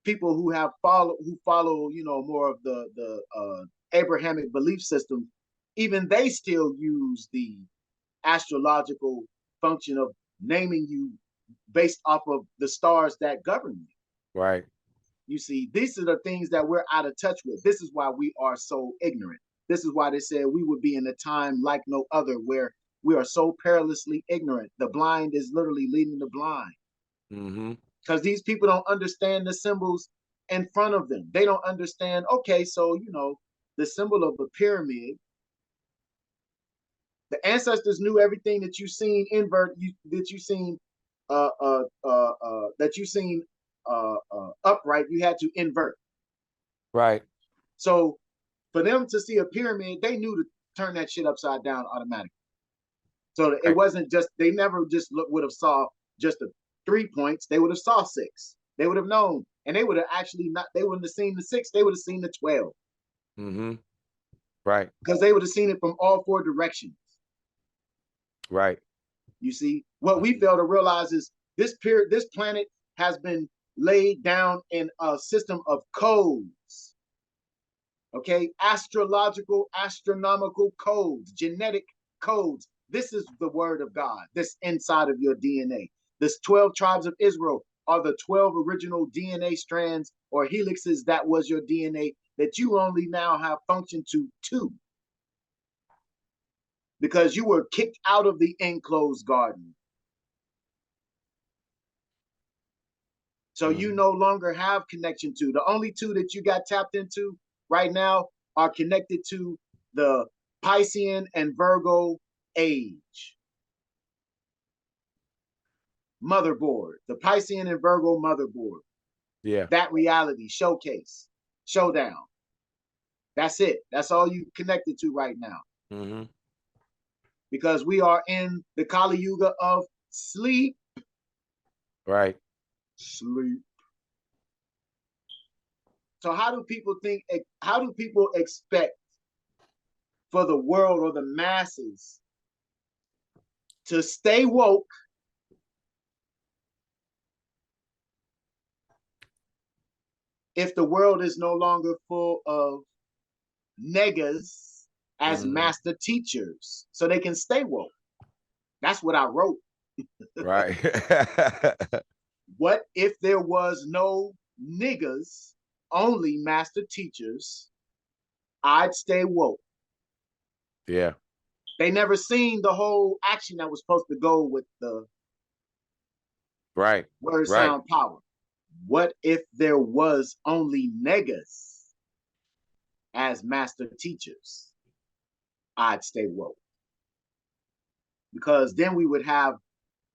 people who follow, you know, more of the Abrahamic belief system, even they still use the astrological function of naming you based off of the stars that govern you. Right. You see, these are the things that we're out of touch with. This is why we are so ignorant. This is why they said we would be in a time like no other where we are so perilously ignorant. The blind is literally leading the blind. Mm-hmm. Because these people don't understand the symbols in front of them. They don't understand, okay, so, you know, the symbol of a pyramid, the ancestors knew everything that you've seen invert, that you've seen upright, you had to invert. Right. So for them to see a pyramid, they knew to turn that shit upside down automatically. So it Right. wasn't just, they never just would have saw just the 3 points. They would have saw 6. They would have known, and they would have actually not. They wouldn't have seen the 6. They would have seen the 12. Mm-hmm. Right. Because they would have seen it from all 4 directions. Right. You see, what we fail to realize is this planet has been laid down in a system of codes. Okay, astrological, astronomical codes, genetic codes. This is the word of God. This inside of your DNA. This 12 tribes of Israel are the 12 original DNA strands or helixes that was your DNA that you only now have function to 2. Because you were kicked out of the enclosed garden. So you no longer have connection to. The only 2 that you got tapped into right now are connected to the Piscean and Virgo age. Motherboard, the Piscean and Virgo motherboard. Yeah. That reality, showcase, showdown. That's it. That's all you connected to right now. Mm-hmm. Because we are in the Kali Yuga of sleep. Right. Sleep. So how do people expect for the world or the masses to stay woke if the world is no longer full of niggas as master teachers so they can stay woke? That's what I wrote. Right. What if there was no niggas, only master teachers? I'd stay woke. Yeah. They never seen the whole action that was supposed to go with the Right. word, Right. sound, power. What if there was only niggas as master teachers? I'd stay woke. Because then we would have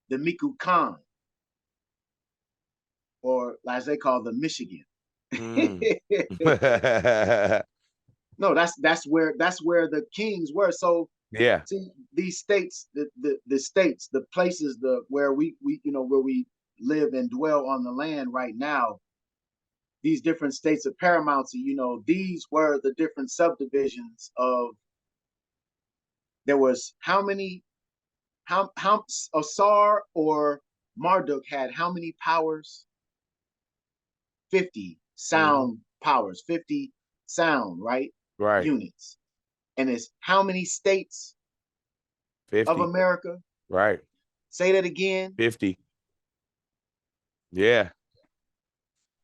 the Miku Khan, or as they call the Michigan. No, that's where the kings were. So yeah. see, these states, the states, the places, where we where we live and dwell on the land right now, these different states of paramountcy, these were the different subdivisions of. There was how Asar or Marduk had how many powers? 50 sound powers, 50 sound, right? Right. Units. And it's how many states 50. of America? Right. Say that again. 50. Yeah.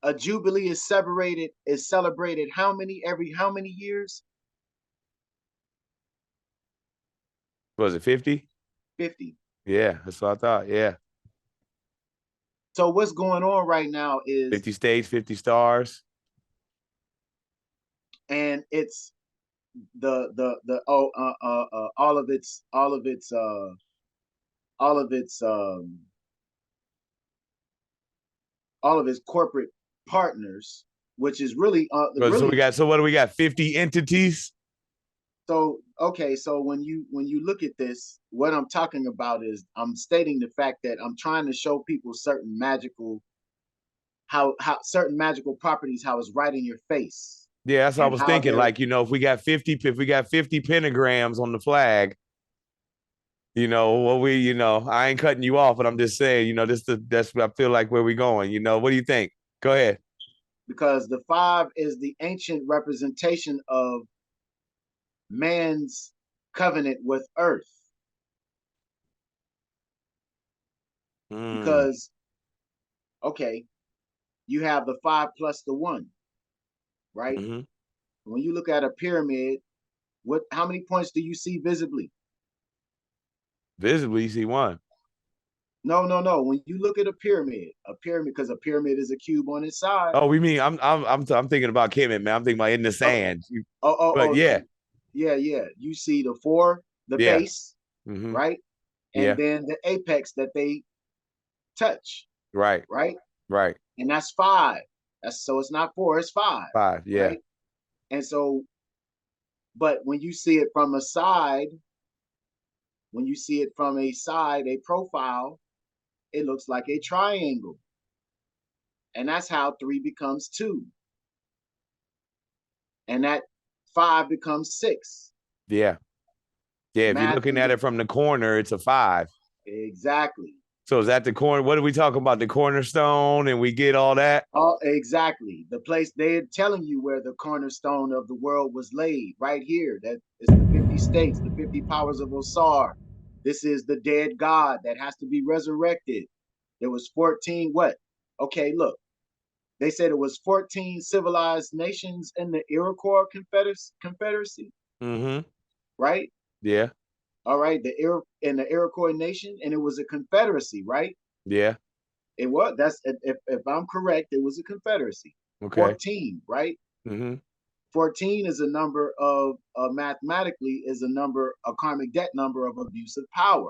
A jubilee is celebrated how many years? Was it 50? 50. Yeah, that's what I thought. Yeah. So what's going on right now is 50 states, 50 stars. And it's all of its corporate partners, which is really So what do we got? 50 entities. So okay, so when you look at this, what I'm talking about is I'm stating the fact that I'm trying to show people certain magical how certain magical properties, how it's right in your face, Yeah, that's what I and was how thinking. they're Like, if we got 50 pentagrams on the flag, I ain't cutting you off, but I'm just saying, that's what I feel like where we going. What do you think? Go ahead. because the five is the ancient representation of man's covenant with earth. Mm, Because okay, you have the five plus the one, right? hmm. When you look at a pyramid, what how many points do you see visibly? Visibly, you see one. No, no, no. When you look at a pyramid, because a pyramid is a cube on its side. Oh, we mean I'm thinking about Kemet, man. I'm thinking about in the Oh, sand. But oh, yeah, yeah, yeah. You see the four, the yeah, base, hmm, right? And yeah, then the apex that they touch, right, right? right. And that's five. That's so it's not four, it's five, Five, yeah, right? And so, but when you see it from a side, when you see it from a side, a profile, it looks like a triangle. And that's how three becomes two. And that five becomes six. yeah, yeah. If you're Math looking can at be it from the corner, it's a five. exactly. So is that the corner? What are we talking about? The cornerstone, and we get all that, Oh, exactly. The place they're telling you where the cornerstone of the world was laid, right here. That is the 50 states, the 50 powers of Osar. This is the dead God that has to be resurrected. There was 14 what? Okay, look. They said it was 14 civilized nations in the Iroquois Confederacy, mm-hmm. right? Yeah, All right, in the Iroquois nation, and it was a confederacy, right? yeah. It was. That's if I'm correct, it was a confederacy. Okay. 14, right? Mm-hmm. 14 is a number of mathematically is a number, a karmic debt number of abusive power.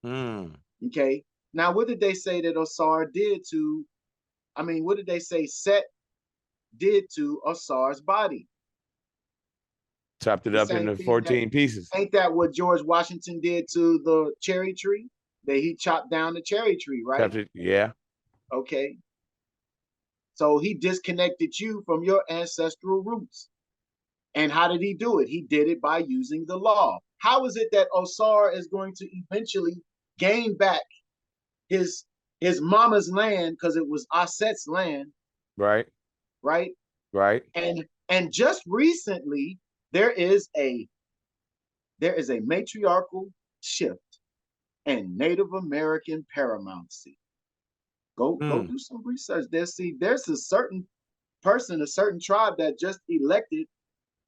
Mm. Okay. Now, what did they say that Osar did to? I mean, what did they say Set did to Osar's body? Chopped it The up same into thing that 14 pieces. ain't that what George Washington did to the cherry tree? That he chopped down the cherry tree, right? Chopped it. Yeah. Okay. So he disconnected you from your ancestral roots. And how did he do it? He did it by using the law. How is it that Osar is going to eventually gain back his his mama's land because it was Aset's land, Right. right? Right. And just recently there is a matriarchal shift in Native American paramountcy. Go Mm. do some research there. See, there's a certain person, a certain tribe that just elected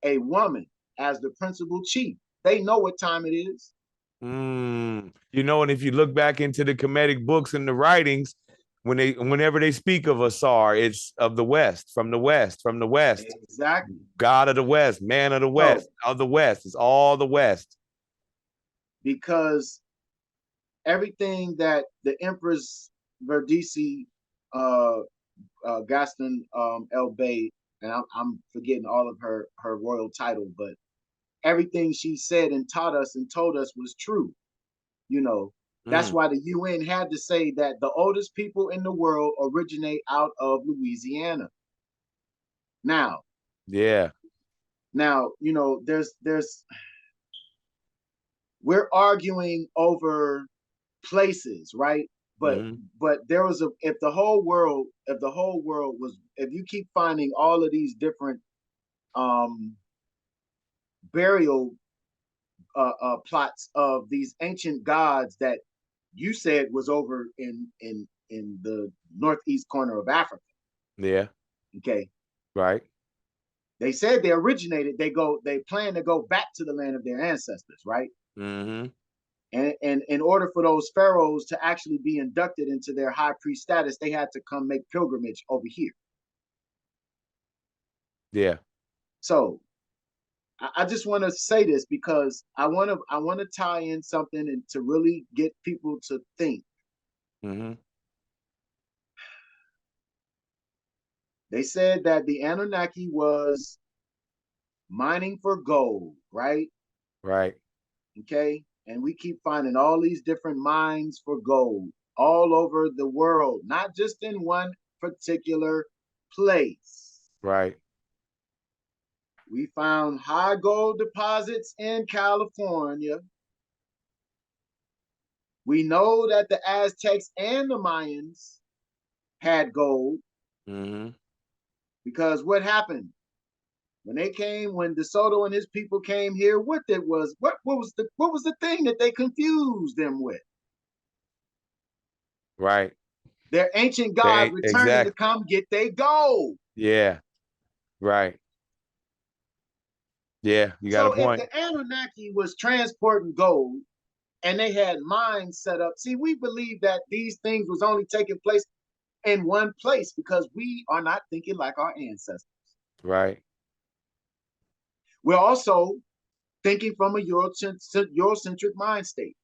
a woman as the principal chief. They know what time it is. Mm. And if you look back into the Kemetic books and the writings, whenever they speak of Asar, it's of the West, from the West, from the West, Exactly. God of the West, man of the So, West, of the West. It's all the West. because everything that the Empress Verdici, uh, Gaston El Bay, and I'm forgetting all of her royal title, but everything she said and taught us and told us was true. You know, that's Mm. why the UN had to say that the oldest people in the world originate out of Louisiana. Now, Yeah. there's we're arguing over places, right? But Mm-hmm. there was a if the whole world was if you keep finding all of these different um burial plots of these ancient gods that you said was over in the northeast corner of Africa. Yeah. Okay, Right. they said they originated. They plan to go back to the land of their ancestors, right? Mm-hmm. And in order for those pharaohs to actually be inducted into their high priest status, they had to come make pilgrimage over here. Yeah. So I just want to say this because I want to tie in something and to really get people to think. Mm-hmm. They said that the Anunnaki was mining for gold, right? Right. Okay. And we keep finding all these different mines for gold all over the world, not just in one particular place. Right. We found high gold deposits in California. We know that the Aztecs and the Mayans had gold Mm-hmm. because what happened? When they came, when DeSoto and his people came here, what was the thing that they confused them with? Right. Their ancient god returning to Exactly. come get their gold. Yeah. Right. Yeah. You got a So if point. the Anunnaki was transporting gold and they had mines set up, see, we believe that these things was only taking place in one place because we are not thinking like our ancestors. Right. We're also thinking from a Eurocentric mind state.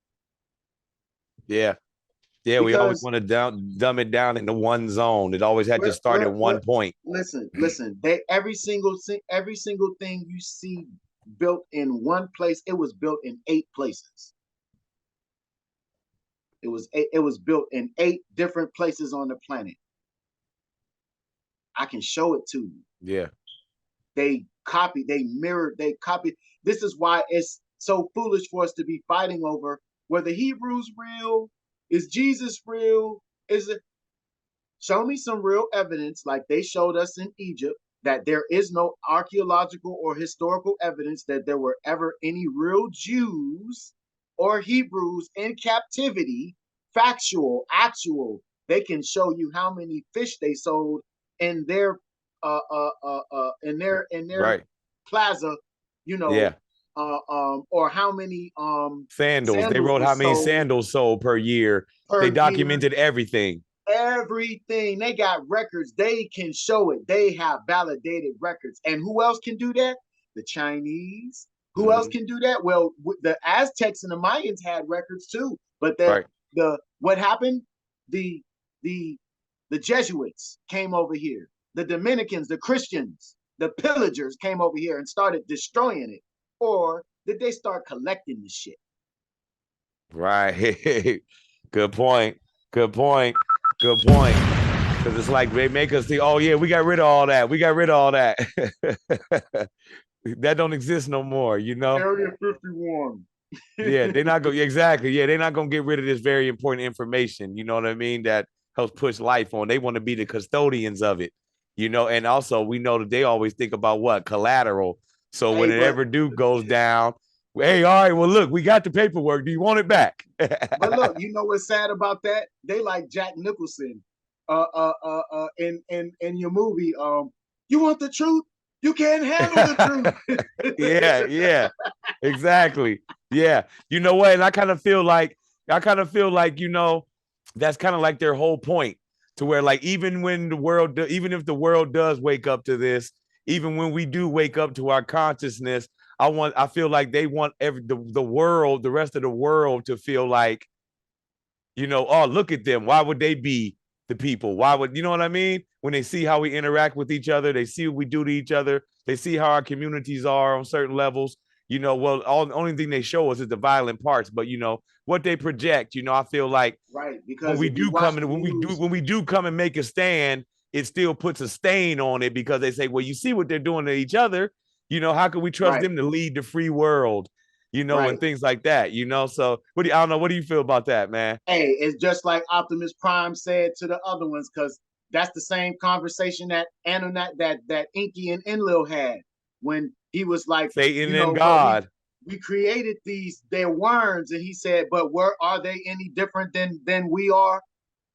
Yeah. Yeah. We always Because want to dumb it down into one zone. It always had to start at one point. listen. They every single thing you see built in one place, it was built in 8 places. It was built in 8 different places on the planet. I can show it to you. Yeah. They copied, they mirrored, they copied. This is why it's so foolish for us to be fighting over whether Hebrews real, is Jesus real, is it? Show me some real evidence like they showed us in Egypt that there is no archaeological or historical evidence that there were ever any real Jews or Hebrews in captivity, factual, actual. They can show you how many fish they sold in their in their Right. plaza, you know, Yeah. or how many Sandals. They sandals wrote were how many sold sandals sold per year. They per year. documented everything. Everything. They got records. They can show it. They have validated records. And who else can do that? The Chinese. Who else Mm-hmm. can do that? Well, the Aztecs and the Mayans had records too. But Right. the what happened? The the the Jesuits came over here. The Dominicans, the Christians, the pillagers came over here and started destroying it. Or did they start collecting the shit? Right. Good point. Good point. Good point. Because it's like they make us think, oh yeah, we got rid of all that. We got rid of all that. That don't exist no more, you know? Area 51. Yeah, they're not going exactly. Yeah, they're not gonna get rid of this very important information. You know what I mean? That helps push life on. They want to be the custodians of it, you know. And also, we know that they always think about what collateral. So when Hey, it but ever do goes down, hey, all right, well, look, we got the paperwork. Do you want it back? But look, you know what's sad about that? They like Jack Nicholson, in your movie. You want the truth? You can't handle the truth. Yeah, yeah, exactly. Yeah, you know what? And I kind of feel like, you know, that's kind of like their whole point to where, like, even when the world, even if the world does wake up to this, even when we do wake up to our consciousness, I feel like they want the world, the rest of the world to feel like, you know, oh, look at them. Why would they be the people? Why would, you know what I mean? When they see how we interact with each other, they see what we do to each other, they see how our communities are on certain levels. You know, well, the only thing they show us is the violent parts, but you know what they project. You know, I feel like Right, when because we if you do watch come the and news, when we do come and make a stand, it still puts a stain on it because they say, well, you see what they're doing to each other. You know, how can we trust right, them to lead the free world? You know, and right. things like that. You know, so I don't know. What do you feel about that, man? Hey, it's just like Optimus Prime said to the other ones, because that's the same conversation that that Inky and Enlil had when he was like, Satan you and know, but God. we created these, they're worms, and he said, but are they any different than we are?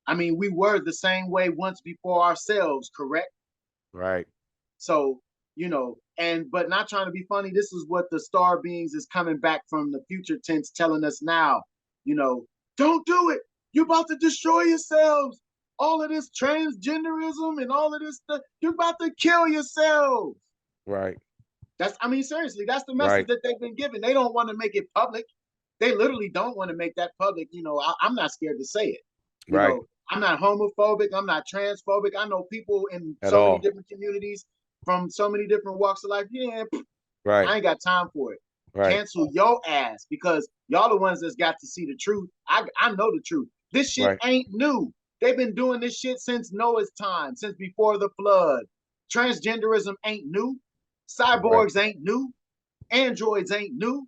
I mean, we were the same way once before ourselves, correct? Right. So, you know, and but not trying to be funny, this is what the star beings is coming back from the future tense telling us now, you know, don't do it. You're about to destroy yourselves. All of this transgenderism and all of this stuff, you're about to kill yourselves. Right. That's, I mean, seriously, that's the message Right. that they've been given. They don't want to make it public. They literally don't want to make that public. You know, I'm not scared to say it. You Right. know, I'm not homophobic. I'm not transphobic. I know people in At so many all. different communities from so many different walks of life. Yeah, Right. I ain't got time for it. Right. Cancel your ass because y'all the ones that's got to see the truth. I know the truth. This shit Right. ain't new. They've been doing this shit since Noah's time, since before the flood. Transgenderism ain't new. Right. Cyborgs ain't new. Androids ain't new.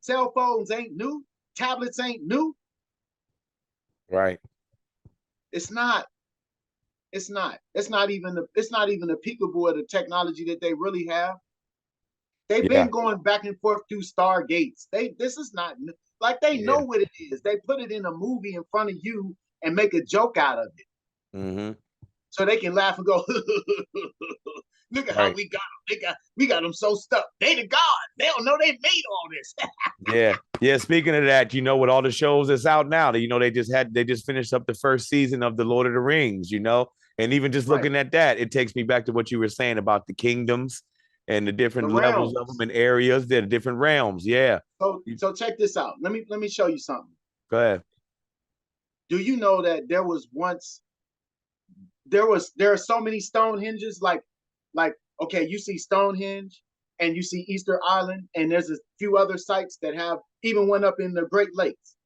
Cell phones ain't new. Tablets ain't new. Right. It's not. It's not. It's not even a peekaboo of the technology that they really have. They've Yeah. been going back and forth through Stargates. This is not like they know Yeah. what it is. They put it in a movie in front of you and make a joke out of it. Mm-hmm. So they can laugh and go, look at how Right. we got them so stuck. They the God. They don't know they made all this. Yeah. Yeah. Speaking of that, with all the shows that's out now, they just finished up the first season of the Lord of the Rings, and even just Right. looking at that, it takes me back to what you were saying about the kingdoms and the The different levels of them realms. and areas. They're the different realms. Yeah. So check this out. Let me show you something. Go ahead. Do you know that there are so many Stonehenges like okay, you see Stonehenge and you see Easter Island, and there's a few other sites that have even one up in the Great Lakes.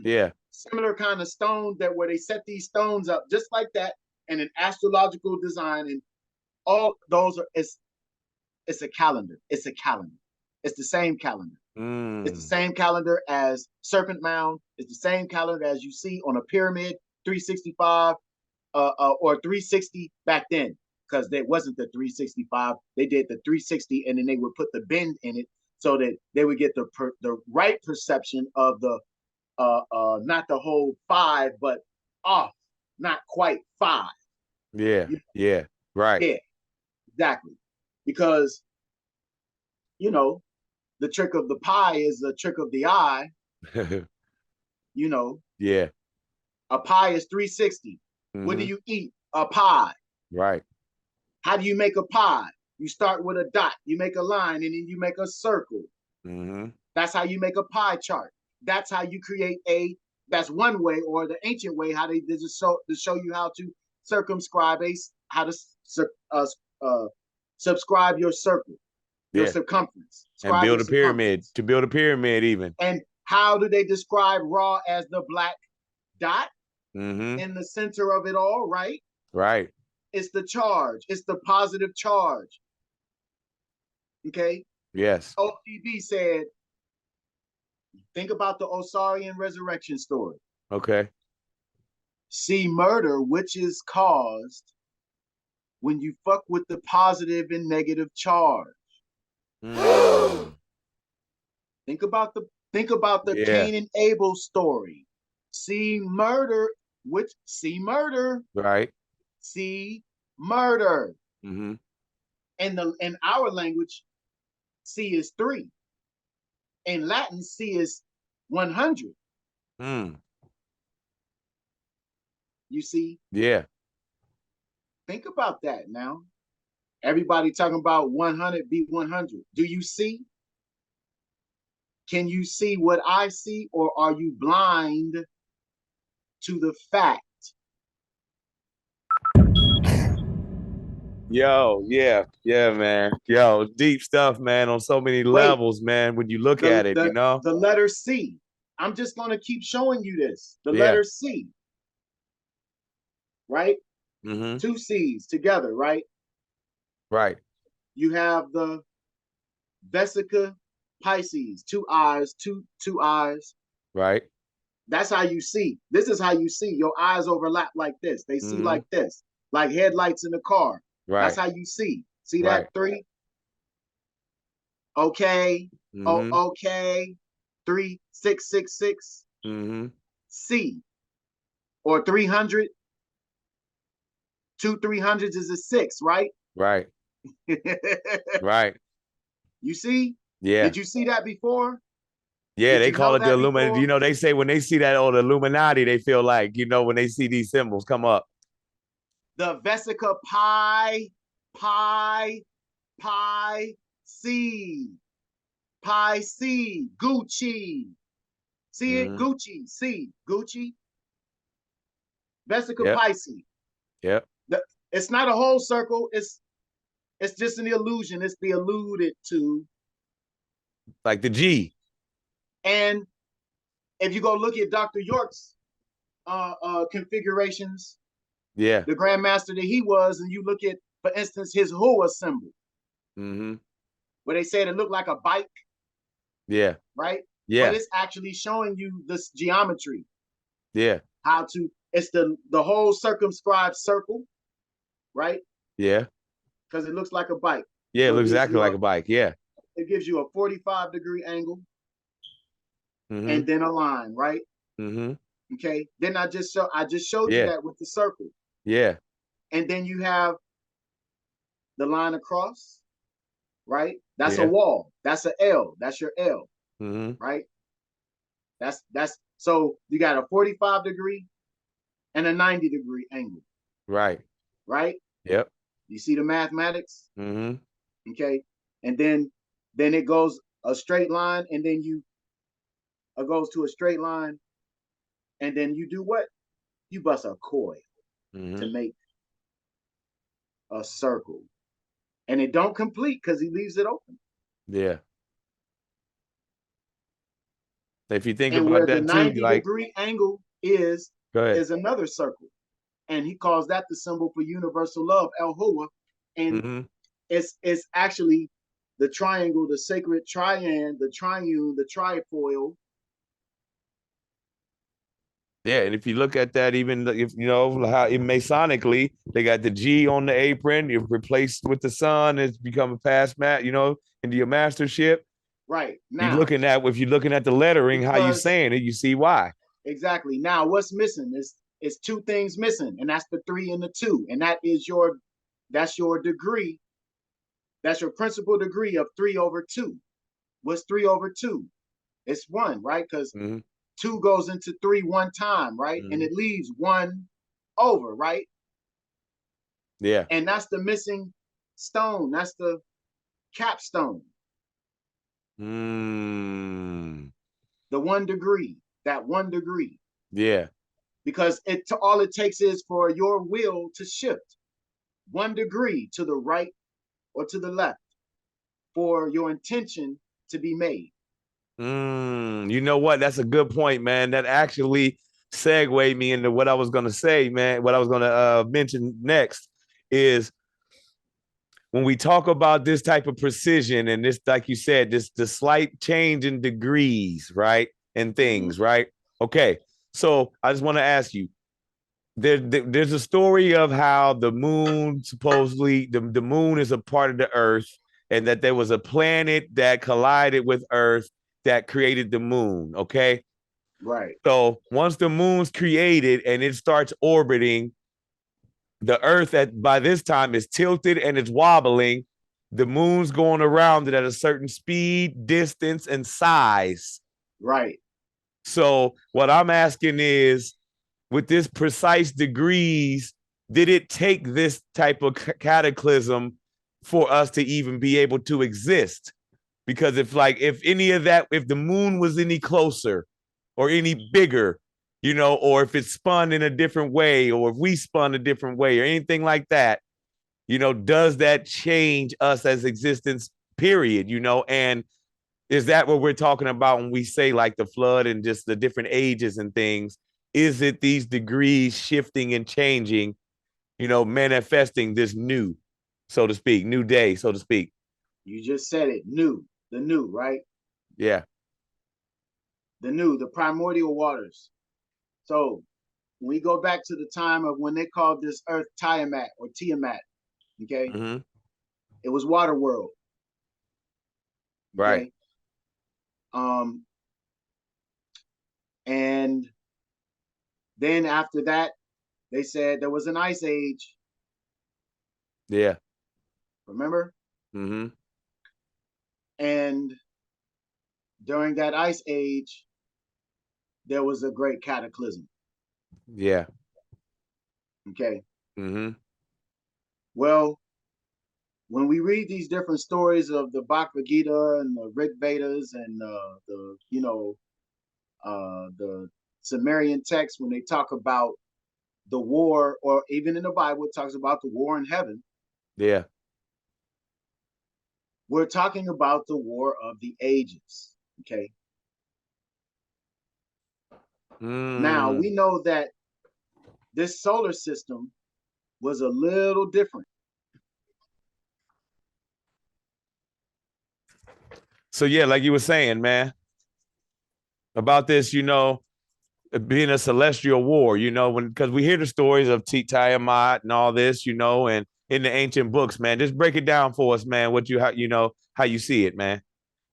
Yeah. Similar kind of stone that where they set these stones up just like that, and an astrological design, and all those are it's a calendar. It's a calendar. It's the same calendar. It's the Mm. same calendar as Serpent Mound. It's the same calendar as you see on a pyramid, 365 or 360 back then, because there wasn't the 365. They did the 360, and then they would put the bend in it so that they would get the right perception of the not the whole five, but off, not quite five. Yeah. Yeah. Right. Yeah, exactly. Because you know the trick of the pie is the trick of the eye. You know, Yeah. a pie is 360. What do Mm-hmm. you eat? A pie. Right. How do you make a pie? You start with a dot, you make a line, and then you make a circle. Mm-hmm. That's how you make a pie chart. That's how you create that's one way, or the ancient way, how they did to show you how to circumscribe how to uh, uh, subscribe your circle, your Yeah. circumference. And Scribe your build a pyramid. circumference. To build a pyramid, even. And how do they describe Ra as the black dot Mm-hmm. in the center of it all, right? Right. It's the charge. It's the positive charge. Okay. Yes. ODB said, think about the Osarian resurrection story. Okay. See murder, which is caused when you fuck with the positive and negative charge. Mm. Think about the Yeah. Cain and Abel story. See murder, Right. see murder. Mm-hmm. In our language, C is 3. In Latin, C is 100. Mm. You see, Yeah. think about that now. Everybody talking about 100 be 100. Do you see? Can you see what I see, or are you blind to the fact? Yo, yeah, yeah, man. Yo, deep stuff, man, on so many Wait, levels, man, when you look the at it, the the letter C. I'm just going to keep showing you this. The Yeah. letter C, right? Mm-hmm. Two C's together, right? Right. You have the Vesica Pisces, two eyes. Right. That's how you see. This is how you see. Your eyes overlap like this. They see Mm-hmm. like this, like headlights in the car. That's Right. how you see. See that Right. 3? Okay. Oh, Mm-hmm. okay. 3666. Mm-hmm. C. Or 300. Two 300s is a 6, right? Right. Right. You see? Yeah. Did you see that before? Yeah, Did they you call know it the that Illuminati. before? They say when they see that, oh, the Illuminati, they feel like, when they see these symbols come up. The Vesica Pi, C. Pi C. Gucci. See it? Mm-hmm. Gucci. C. Gucci. Vesica Yep. Pisces. Yep. It's not a whole circle. It's just an illusion. It's the alluded to. Like the G. And if you go look at Dr. York's configurations, Yeah. the grandmaster that he was, and you look at, for instance, his Hua symbol, where they said it looked like a bike. Yeah. Right? But Yeah. it's actually showing you this geometry. Yeah. How to, it's the whole circumscribed circle, right? Yeah. Because it looks like a bike. Yeah, So it looks exactly like a bike. Yeah. It gives you a 45-degree angle Mm-hmm. and then a line, right? Mm-hmm. Okay. Then I just showed you Yeah. that with the circle. Yeah. And then you have the line across, right? That's a Yeah. wall. That's a L. That's your L, Mm-hmm. right? That's so you got a 45-degree and a 90-degree angle, Right. right? Yep. You see the mathematics? Mm-hmm. Okay. And then it goes a straight line, and then it goes to a straight line, and then you do what? You bust a coil to make a circle. And it don't complete because he leaves it open. Yeah. If you think And about where the that too, 90-degree angle is go ahead. another circle. And he calls that the symbol for universal love, El Hua. And it's actually the triangle, the sacred triad, the triune, the trifoil. Yeah, and if you look at that, even if you know how Masonically they got the G on the apron, you've replaced with the sun, it's become a past mat, into your mastership. Right You're now, looking at if you're looking at the lettering, how you saying it, you see why. Exactly. Now, what's missing is two things missing, and that's the 3 and the 2, and that's your degree. That's your principal degree of 3/2. What's 3/2? It's 1, right? Because 2 goes into 3 one time, right? And it leaves 1 over, right? Yeah. And that's the missing stone. That's the capstone. The 1 degree. That 1 degree. Yeah. Because all it takes is for your will to shift 1 degree to the right or to the left for your intention to be made. You know what? That's a good point, man. That actually segued me into what I was going to say, man. What I was going to mention next is when we talk about this type of precision and this, like you said, the slight change in degrees, right? And things, right? Okay. So I just want to ask you, there's a story of how the moon supposedly the moon is a part of the earth, and that there was a planet that collided with earth that created the moon. Okay. Right. So once the moon's created and it starts orbiting, the earth by this time is tilted and it's wobbling. The moon's going around it at a certain speed, distance, and size. Right. So what I'm asking is, with this precise degrees, did it take this type of cataclysm for us to even be able to exist? Because if any of that, if the moon was any closer or any bigger, or if it spun in a different way, or if we spun a different way, or anything like that, does that change us as existence, period? And is that what we're talking about when we say like the flood and just the different ages and things? Is it these degrees shifting and changing, manifesting this new, so to speak, new day, so to speak? You just said it, the new, right? Yeah. The primordial waters. So when we go back to the time of when they called this earth Tiamat or Tiamat, okay? It was water world. Okay? Right. And then after that, they said there was an ice age. Yeah. Remember? And during that ice age, there was a great cataclysm. Yeah. Okay. Well, when we read these different stories of the Bhagavad Gita and the Rig Vedas and the Sumerian texts, when they talk about the war, or even in the Bible, it talks about the war in heaven. Yeah. We're talking about the War of the Ages. Okay. Now we know that this solar system was a little different. So yeah, like you were saying, man, about this, being a celestial war, because we hear the stories of Tiamat and all this, and in the ancient books, man. Just break it down for us, man. How you see it, man.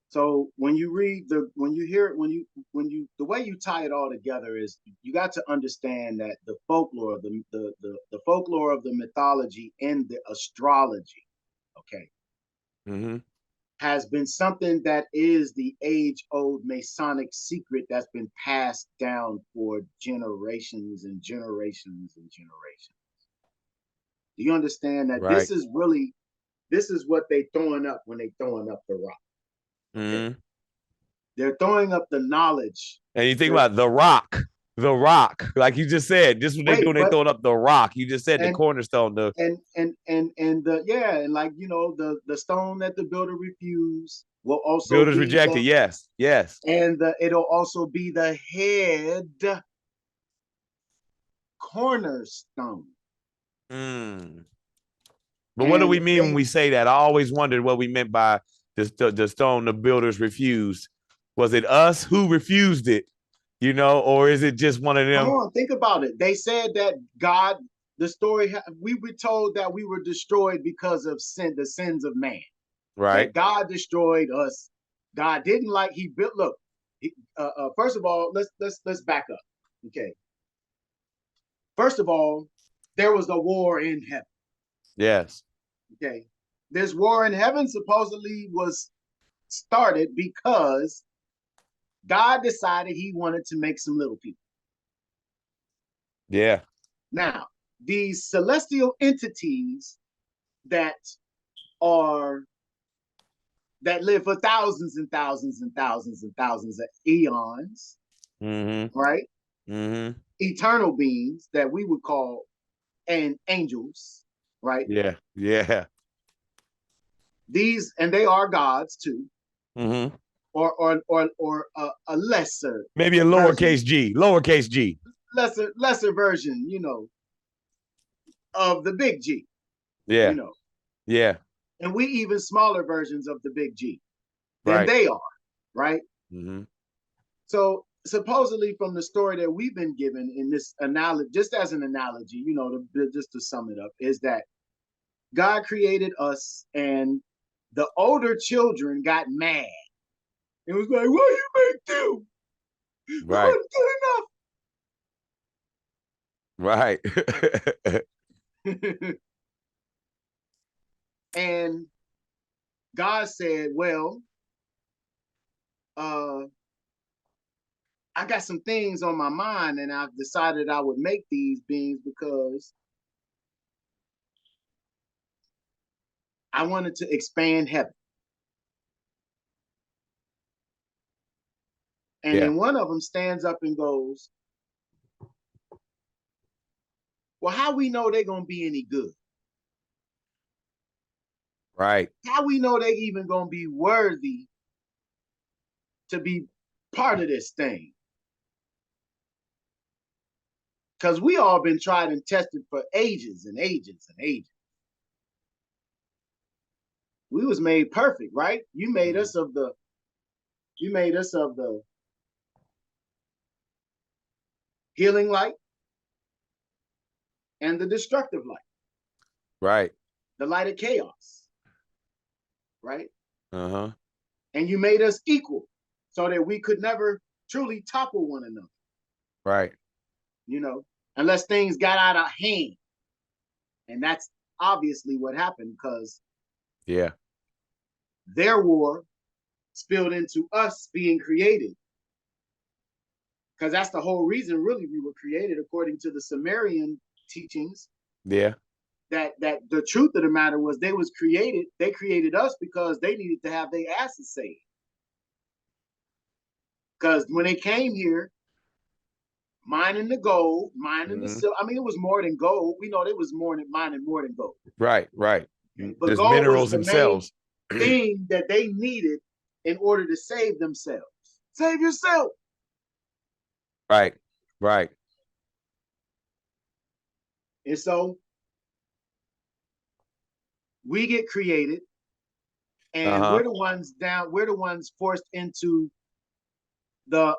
So when you read when you hear it, the way you tie it all together is you got to understand that the folklore, the folklore of the mythology and the astrology, okay, has been something that is the age-old Masonic secret that's been passed down for generations and generations and generations. Do you understand that Right. this is what they throwing up when they throwing up the rock? Okay. They're throwing up the knowledge. And you think about the rock, like you just said, just what they do, they throwing up the rock. You just said the cornerstone, and the and like the stone that the builder refused will also builders rejected. Yes. And it'll also be the head cornerstone. But what do we mean when we say that? I always wondered what we meant by the stone the builders refused. Was it us who refused it, or is it just one of them? Come on, think about it. They said that God, we were told that we were destroyed because of the sins of man. Right. That God destroyed us. God didn't he built, look, first of all, let's back up. Okay. First of all, there was a war in heaven. Yes. Okay. This war in heaven supposedly was started because God decided he wanted to make some little people. Yeah. Now, these celestial entities that live for thousands and thousands and thousands and thousands of eons, right? Eternal beings that we would call angels, right? Yeah. These, and they are gods too, or a lesser, maybe a lowercase g, lesser version, of the big G. Yeah. Yeah. And we even smaller versions of the big G than they are, right? So supposedly from the story that we've been given in this analogy, just as an analogy, just to sum it up, is that God created us and the older children got mad. It was like, why you make them? Right. Good enough. And God said, well, I got some things on my mind, and I've decided I would make these beings because I wanted to expand heaven. And then one of them stands up and goes, well, how we know they're going to be any good? Right. How we know they even going to be worthy to be part of this thing? Because we all been tried and tested for ages and ages and ages. We was made perfect, right? You made us of the healing light and the destructive light. Right. The light of chaos. Right? And you made us equal so that we could never truly topple one another. Right. Unless things got out of hand. And that's obviously what happened because their war spilled into us being created. Because that's the whole reason, really, we were created, according to the Sumerian teachings. Yeah. That the truth of the matter was they created us because they needed to have their asses saved. Because when they came here, mining the gold, mining the silver. I mean, it was more than gold. We know they was mining more than gold. Right. Okay. But there's gold minerals was themselves. thing that they needed in order to save themselves. Save yourself. Right. Right. And so we get created, and Uh-huh. we're the ones forced into the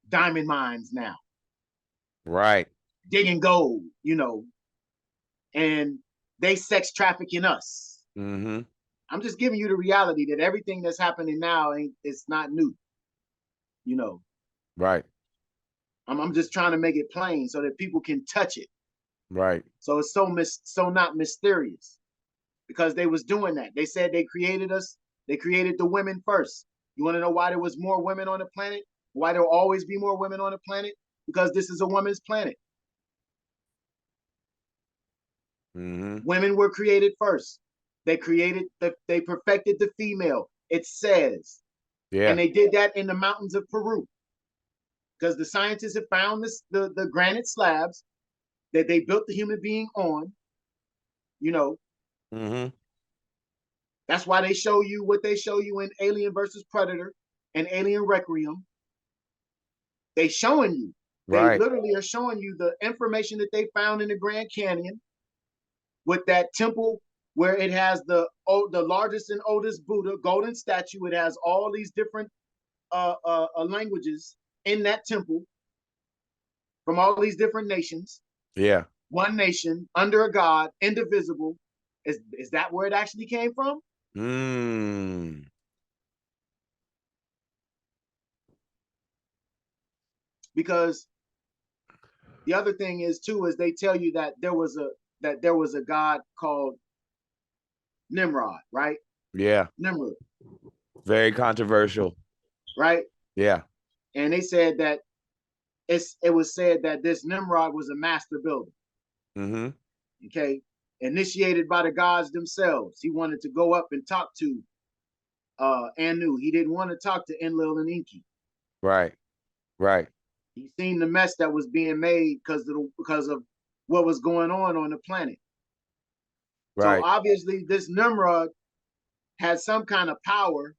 diamond mines now, Right. digging gold, and they sex trafficking us. Mm-hmm. I'm just giving you the reality that everything that's happening now it's not new. You know, Right. I'm just trying to make it plain so that people can touch it. Right. So it's so not mysterious, because they was doing that. They said they created us. They created the women first. You want to know why there was more women on the planet? Why there will always be more women on the planet? Because this is a woman's planet. Mm-hmm. Women were created first. They perfected the female. It says, Yeah. and they did that in the mountains of Peru, because the scientists have found the granite slabs that they built the human being on. You know, Mm-hmm. that's why they show you what they show you in Alien versus Predator and Alien Requiem. They showing you. They Right. literally are showing you the information that they found in the Grand Canyon with that temple where it has the largest and oldest Buddha golden statue. It has all these different languages in that temple from all these different nations. Yeah. One nation under a God, indivisible. Is that where it actually came from? Mm. Because the other thing is too is they tell you that there was a God called Nimrod, right? Yeah. Nimrod, Very controversial. right? Yeah. And they said that it was said that this Nimrod was a master builder. Mm-hmm. Okay, initiated by the gods themselves. He wanted to go up and talk to Anu. He didn't want to talk to Enlil and Enki. Right. Right. He seen the mess that was being made because of what was going on the planet. So Right. obviously, this Nimrod had some kind of power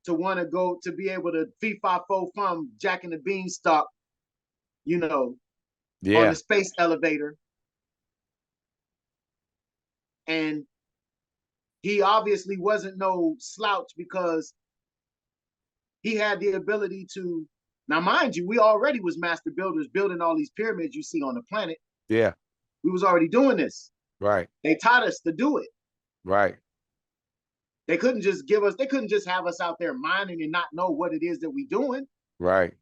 to want to go to be able to fee fi fo fum Jack and the Beanstalk, you know, on the Yeah. space elevator. And he obviously wasn't no slouch, because he had the ability to. Now, mind you, we already was master builders building all these pyramids you see on the planet. Yeah. We was already doing this. Right. They taught us to do it. Right. They couldn't just have us out there mining and not know what it is that we doing. Right.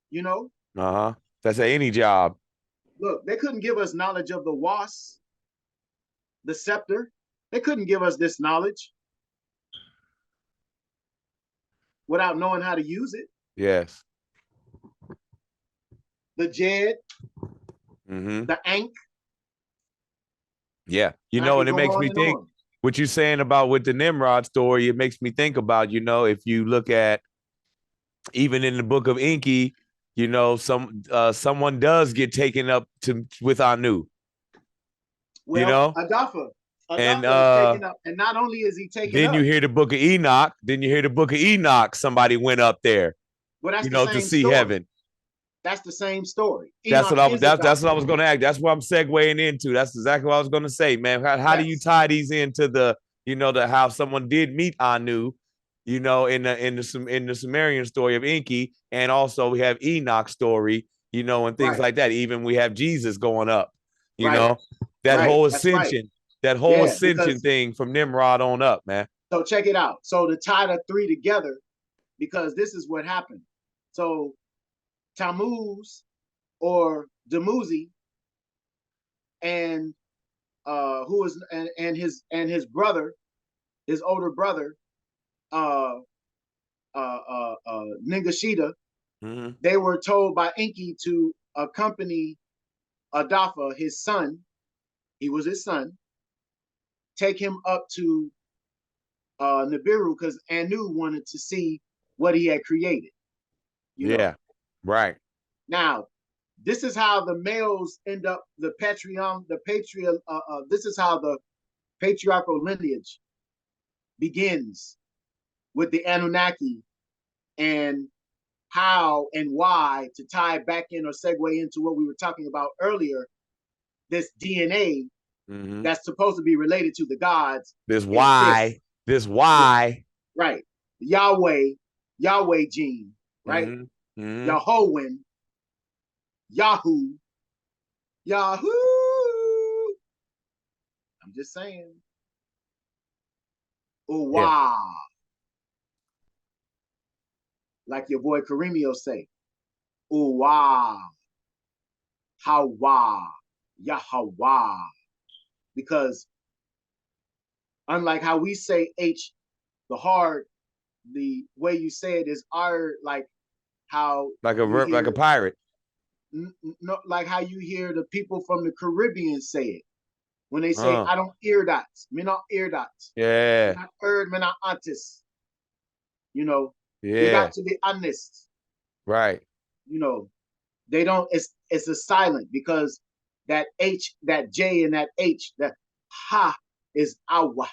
You know, Uh-huh. That's any job. look, they couldn't give us knowledge of the wasp, the scepter. They couldn't give us this knowledge without knowing how to use it. Yes. The Jed, Mm-hmm. the Ankh. Yeah. I And could it go makes on me and think on. what you're saying about with the Nimrod story, it makes me think about, if you look at even in the book of Inky, someone does get taken up to with Anu, you Well, know? And Adafa is taken up, and not only is he taken then you up, hear the book of Enoch. Then you hear the book of Enoch. Somebody went up there, well, that's the to same see story. heaven. That's the same story. That's what Enoch I is that's what I Adafa. was going to ask. That's what I'm segueing into. That's exactly what I was going to say, man. How do you Yes, tie these into the how someone did meet Anu, in the Sumerian story of Enki, and also we have Enoch story, and things right, like that. Even we have Jesus going up, you right, know, that right. whole That's right. ascension, Because thing from Nimrod on up, man. so check it out. So to tie the three together, because this is what happened. So Tammuz or Dumuzi and who is and his brother, his older brother, uh, Ningashita, Mm-hmm. they were told by Enki to accompany Adafa, his son. He was his son. Take him up to Nibiru because Anu wanted to see what he had created. You know. Yeah, right. Now, this is how the males end up. The Patreon. This is how patriarchal lineage begins with the Anunnaki, and how and why, to tie back in or segue into what we were talking about earlier, this DNA that's supposed to be related to the gods. This why. Right. Yahweh gene, right? Yahweh, Yahoo. I'm just saying. Uwa. Like your boy Kareemio say. Uwa. Hawa. Yahweh. Because unlike how we say H, the way you say it is R, like how like a pirate. No, like how you hear the people from the Caribbean say it when they say, "I don't ear dots, me not ear dots." Yeah, me not heard, me not artist. You know, you yeah, got to be honest. right. You know, they don't. It's a silent, because that H, that J, and that H, that ha is awa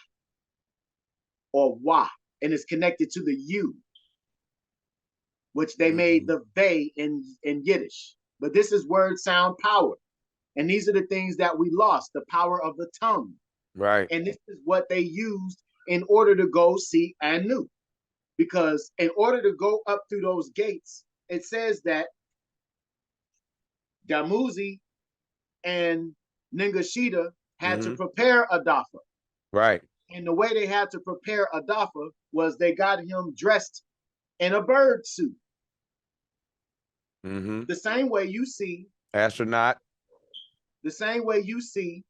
or wa, and it's connected to the U, which they made the they in Yiddish. But this is word sound power. And these are the things that we lost, the power of the tongue. Right. And this is what they used in order to go see Anu. Because in order to go up through those gates, it says that Damuzi and Ningashita had to prepare Adafa. Right. And the way they had to prepare Adafa was they got him dressed in a bird suit. The same way you see astronaut. The same way you see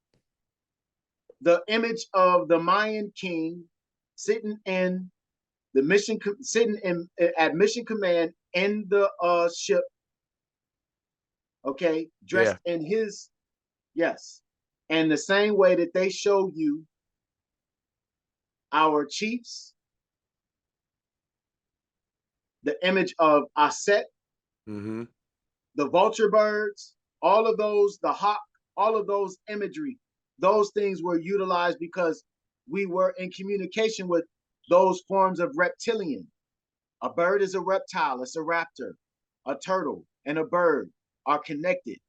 the image of the Mayan king sitting in the mission, sitting in at mission command in the ship. Okay, dressed in his, yes, and the same way that they show you our chiefs, the image of Aset, the vulture birds, all of those, the hawk, all of those imagery, those things were utilized because we were in communication with those forms of reptilian. A bird is a reptile, it's a raptor. A turtle and a bird are connected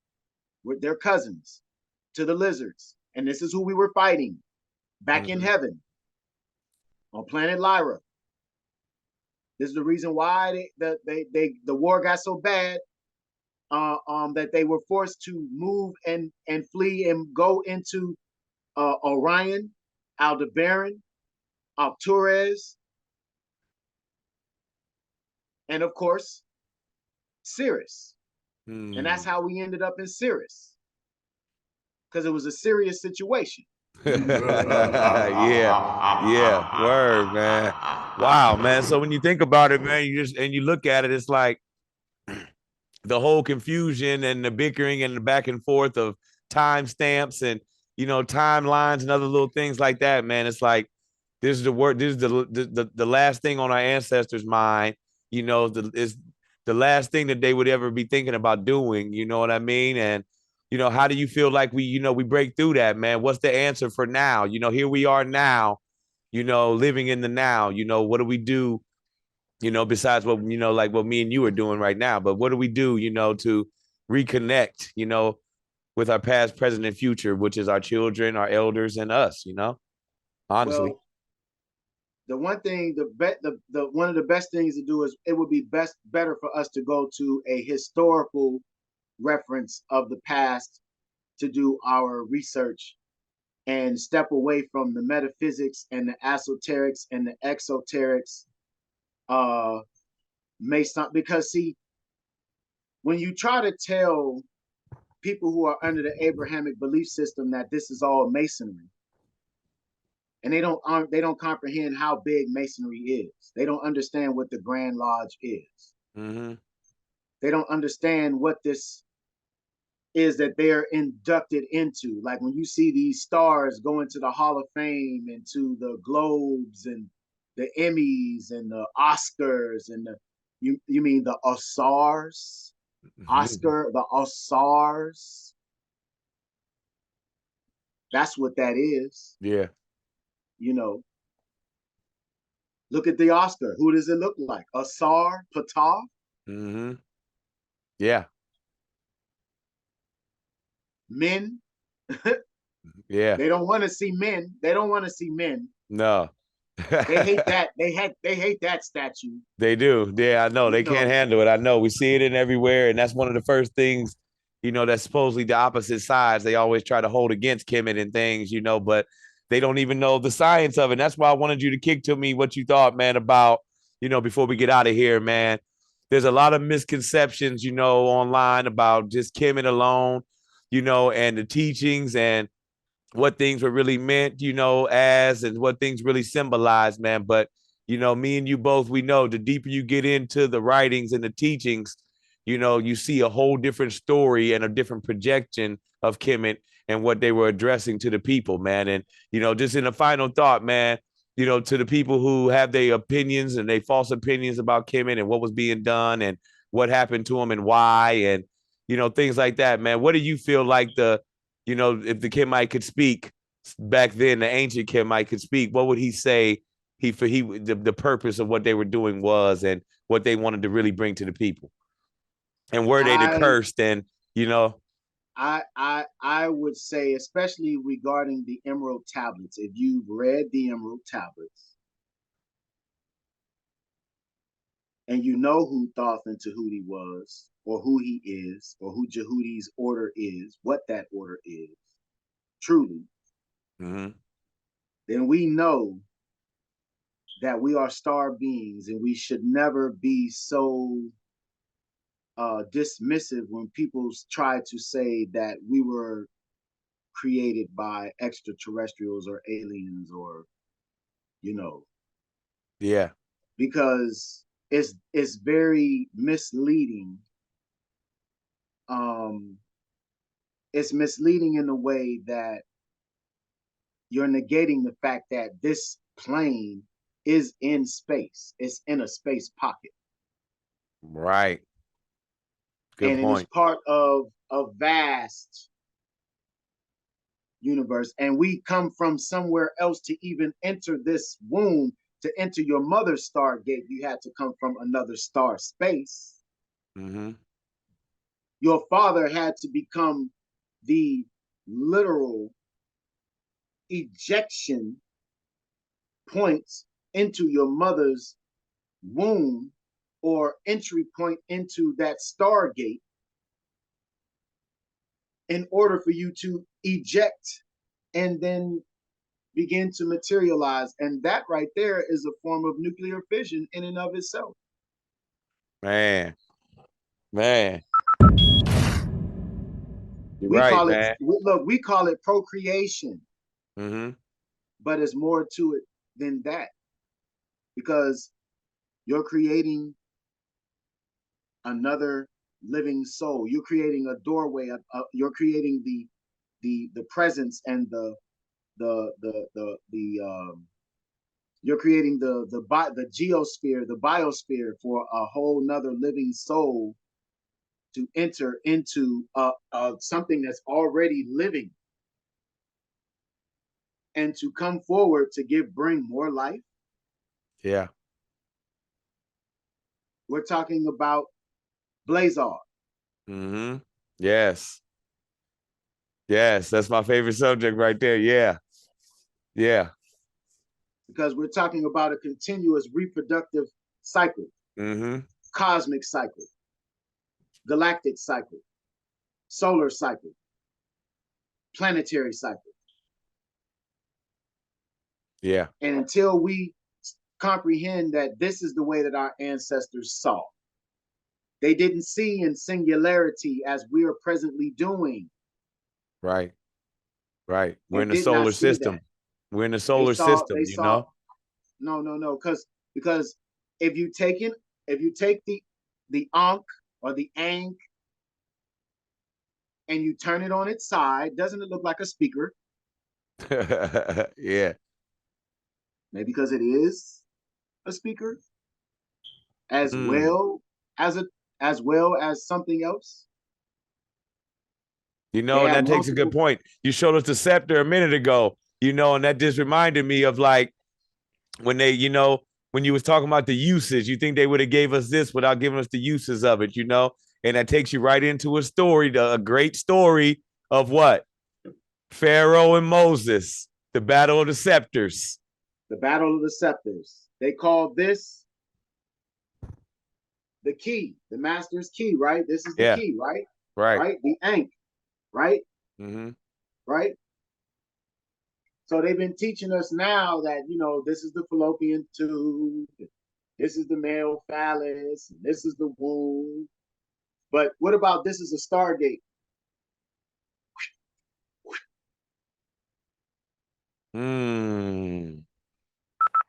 with their cousins to the lizards. And this is who we were fighting back in heaven on planet Lyra. This is the reason why the war got so bad, that they were forced to move and flee and go into Orion, Aldebaran, Alturez, and of course, Sirius. And that's how we ended up in Sirius, because it was a serious situation. yeah, word, man. Wow, man. So when you think about it, man, you look at it, it's like the whole confusion and the bickering and the back and forth of timestamps and timelines and other little things like that, man. It's like this is the word. This is the last thing on our ancestors' mind. Is the last thing that they would ever be thinking about doing. You know what I mean? And how do you feel like we break through that, man? What's the answer for now? Here we are now. Living in the now. What do we do? Besides what like what me and you are doing right now. But what do we do? To reconnect. With our past, present, and future, which is our children, our elders, and us. Honestly. Well, the one thing, the one of the best things to do is, it would be better for us to go to a historical reference of the past to do our research, and step away from the metaphysics and the esoterics and the exoterics. Because see, when you try to tell people who are under the Abrahamic belief system that this is all masonry, and they don't comprehend how big masonry is. They don't understand what the Grand Lodge is. They don't understand what this is that they're inducted into. Like when you see these stars go into the Hall of Fame, into the Globes and the Emmys and the Oscars and you mean the Oscars? The Oscars. That's what that is. Yeah. You know, look at the Oscar. Who does it look like? Asar Patah? Mm-hmm. Yeah. Men. Yeah. They don't want to see men. They don't want to see men. No. They hate that. They hate that statue. They do. Yeah, I know. You They can't know, handle it. I know. We see it in everywhere. And that's one of the first things, that's supposedly the opposite sides. They always try to hold against Kemet and things, but they don't even know the science of it. And that's why I wanted you to kick to me what you thought, man, about, before we get out of here, man. There's a lot of misconceptions, online about just Kemet alone, and the teachings and what things were really meant, as and what things really symbolize, man. But, me and you both, we know the deeper you get into the writings and the teachings, you see a whole different story and a different projection of Kemet and what they were addressing to the people, man. And, just in a final thought, man, to the people who have their opinions and their false opinions about Kemet and what was being done and what happened to him and why, and, things like that, man. What do you feel like if the Kemite could speak back then, the ancient Kemite could speak, what would he say the purpose of what they were doing was and what they wanted to really bring to the people? And were they the I cursed and, you know, I would say, especially regarding the Emerald Tablets, if you've read the Emerald Tablets and you know who Thoth Tahuti was, or who he is, or who Jehuti's order is, what that order is, truly, mm-hmm. then we know that we are star beings and we should never be so dismissive when people try to say that we were created by extraterrestrials or aliens or, you know, Yeah. because it's very misleading. Um, it's misleading in a way that you're negating the fact that this plane is in space. It's in a space pocket. Right. Good And it is point. part of a vast universe. And we come from somewhere else to even enter this womb. To enter your mother's stargate, you had to come from another star space. Mm-hmm. Your father had to become the literal ejection points into your mother's womb or entry point into that stargate in order for you to eject and then begin to materialize. And that right there is a form of nuclear fission in and of itself. Man. Man. You're We right, call it, man. look, we call it procreation, Mm-hmm. but it's more to it than that because you're creating another living soul. You're creating a doorway. You're creating the presence and the you're creating the geosphere, the biosphere for a whole nother living soul to enter into something that's already living and to come forward to bring more life. Yeah. We're talking about Blazar. Mm-hmm. Yes. Yes. That's my favorite subject right there. Yeah. Yeah. Because we're talking about a continuous reproductive cycle, Mm-hmm. cosmic cycle, galactic cycle, solar cycle, planetary cycle. Yeah. And until we comprehend that this is the way that our ancestors saw, they didn't see in singularity as we are presently doing. Right. Right. We're They in the did not solar see that. system. We're in the They solar saw, system, they you saw, know? no, because if you take it, if you take the Ankh or the Ankh and you turn it on its side, doesn't it look like a speaker? Yeah. Maybe because it is a speaker as Mm. well as something else. They And have that takes a good multiple. point. You showed us the scepter a minute ago. And that just reminded me of like when they, when you was talking about the uses, you think they would have gave us this without giving us the uses of it, and that takes you right into a story, a great story of what? Pharaoh and Moses, the battle of the scepters. The battle of the scepters. They called this the key, the master's key, right? This is the Yeah, key, right? right. Right? The Ankh, right? Mm-hmm. Right? So they've been teaching us now that, this is the fallopian tube, this is the male phallus, this is the womb. But what about this is a stargate?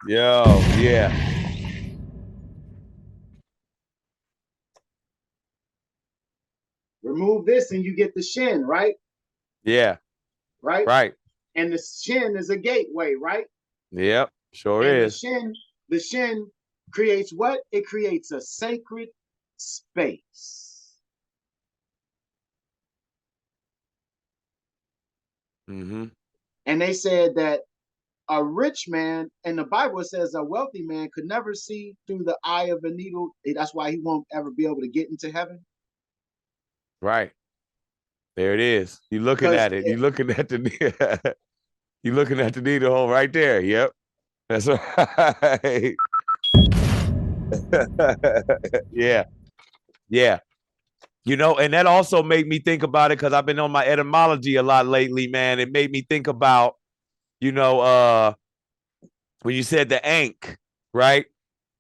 Yo, yeah. Remove this and you get the shin, right? Yeah, Right? right. And the shin is a gateway, right? Yep, sure And is. the shin creates what? It creates a sacred space. Mm-hmm. And they said that a rich man, and the Bible says a wealthy man could never see through the eye of a needle. That's why he won't ever be able to get into heaven. Right. There it is. You looking Because at it. You looking at the you looking at the needle hole right there. Yep. That's right. Yeah. Yeah. And that also made me think about it because I've been on my etymology a lot lately, man. It made me think about, you know, uh, when you said the ankh, right?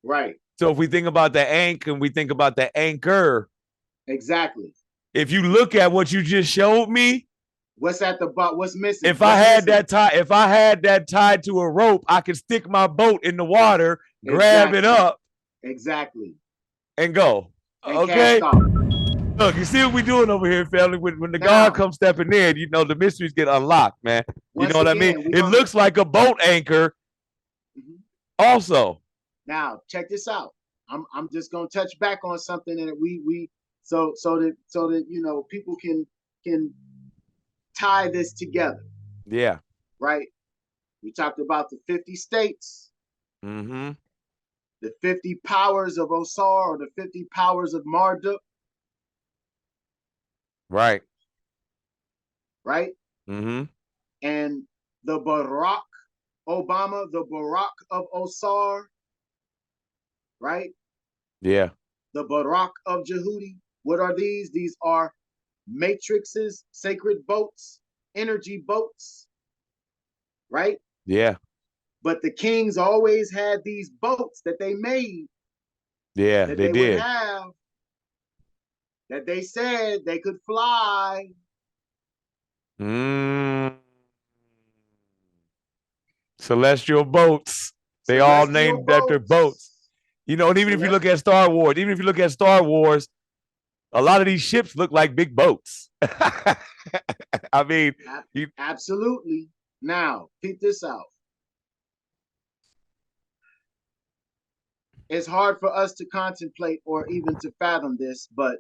right, So if we think about the ankh and we think about the anchor, exactly. if you look at what you just showed me, What's at the butt? What's missing? if I What's had missing? that tie, if I had that tied to a rope, I could stick my boat in the water, grab it Exactly, up, exactly. and go. And cast Okay. off. Look, you see what we doing over here, family. When the God Now, comes stepping in, the mysteries get unlocked, man. You know once what I mean? again, we're It gonna. looks like a boat anchor, Mhm. also. Now, check this out. I'm just gonna touch back on something that we so that people can tie this together, Yeah. right? We talked about the 50 states, Mm-hmm. the 50 powers of Osar, or the 50 powers of Marduk, Right. right? Mm-hmm. And the Barack Obama, the Barack of Osar, right? Yeah. The Barack of Jehudi. What are these? These are matrices, sacred boats, energy boats, right? Yeah. But the kings always had these boats that they made, Yeah. that They they would did. have, that they said they could fly. Mm. Celestial boats. They all Celestial named after boats. boats. And even if you look Celestial. at Star Wars, a lot of these ships look like big boats. I mean, you, Absolutely. Now, peep this out. It's hard for us to contemplate or even to fathom this, but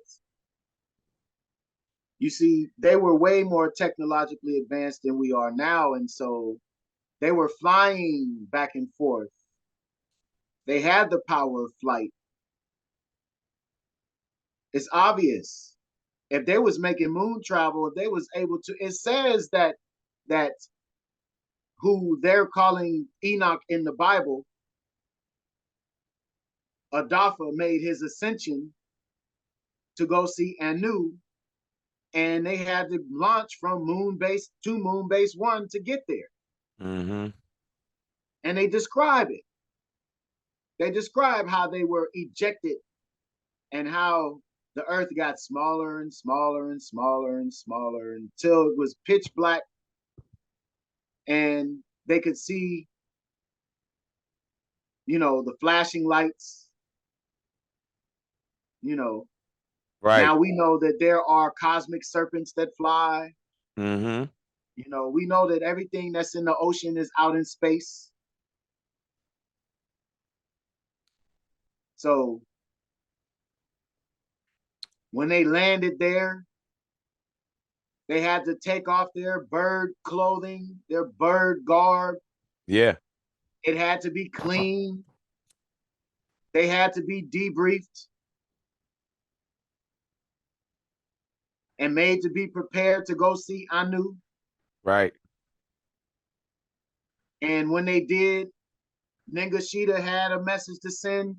you see, they were way more technologically advanced than we are now. And so they were flying back and forth. They had the power of flight. It's obvious. If they was making moon travel, if they was able to, it says that who they're calling Enoch in the Bible, Adafa made his ascension to go see Anu, and they had to launch from moon base to moon base one to get there. mm-hmm. And they describe it. They describe how they were ejected and how the earth got smaller and smaller and smaller and smaller until it was pitch black and they could see, the flashing lights, you know. Right. Now we know that there are cosmic serpents that fly. Mm-hmm. We know that everything that's in the ocean is out in space. So when they landed there, They had to take off their bird clothing, their bird garb. Yeah. It had to be clean. They had to be debriefed and made to be prepared to go see Anu. Right. And when they did, Ningashita had a message to send,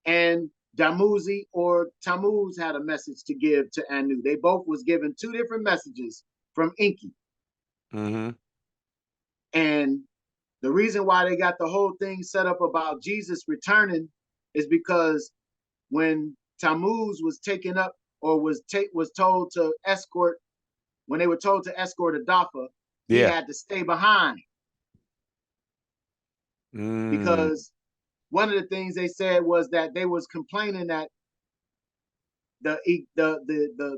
and Damuzi or Tammuz had a message to give to Anu. They both was given two different messages from Enki. Mm-hmm. And the reason why they got the whole thing set up about Jesus returning is because when Tammuz was taken up or was told to escort, when they were told to escort Adafa, he Yeah. had to stay behind because one of the things they said was that they was complaining that the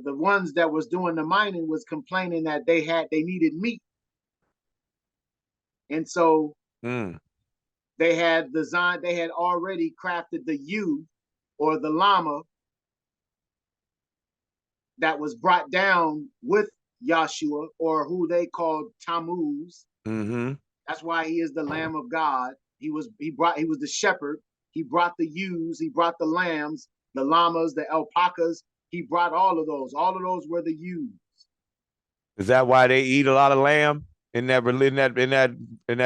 ones that was doing the mining was complaining that they needed meat, and so they had already crafted the ewe or the llama that was brought down with Yahshua, or who they called Tammuz. That's why he is the Lamb of God. He was the shepherd. He brought the ewes, he brought the lambs, the llamas, the alpacas. He brought all of those. All of those were the ewes. Is that why they eat a lot of lamb in that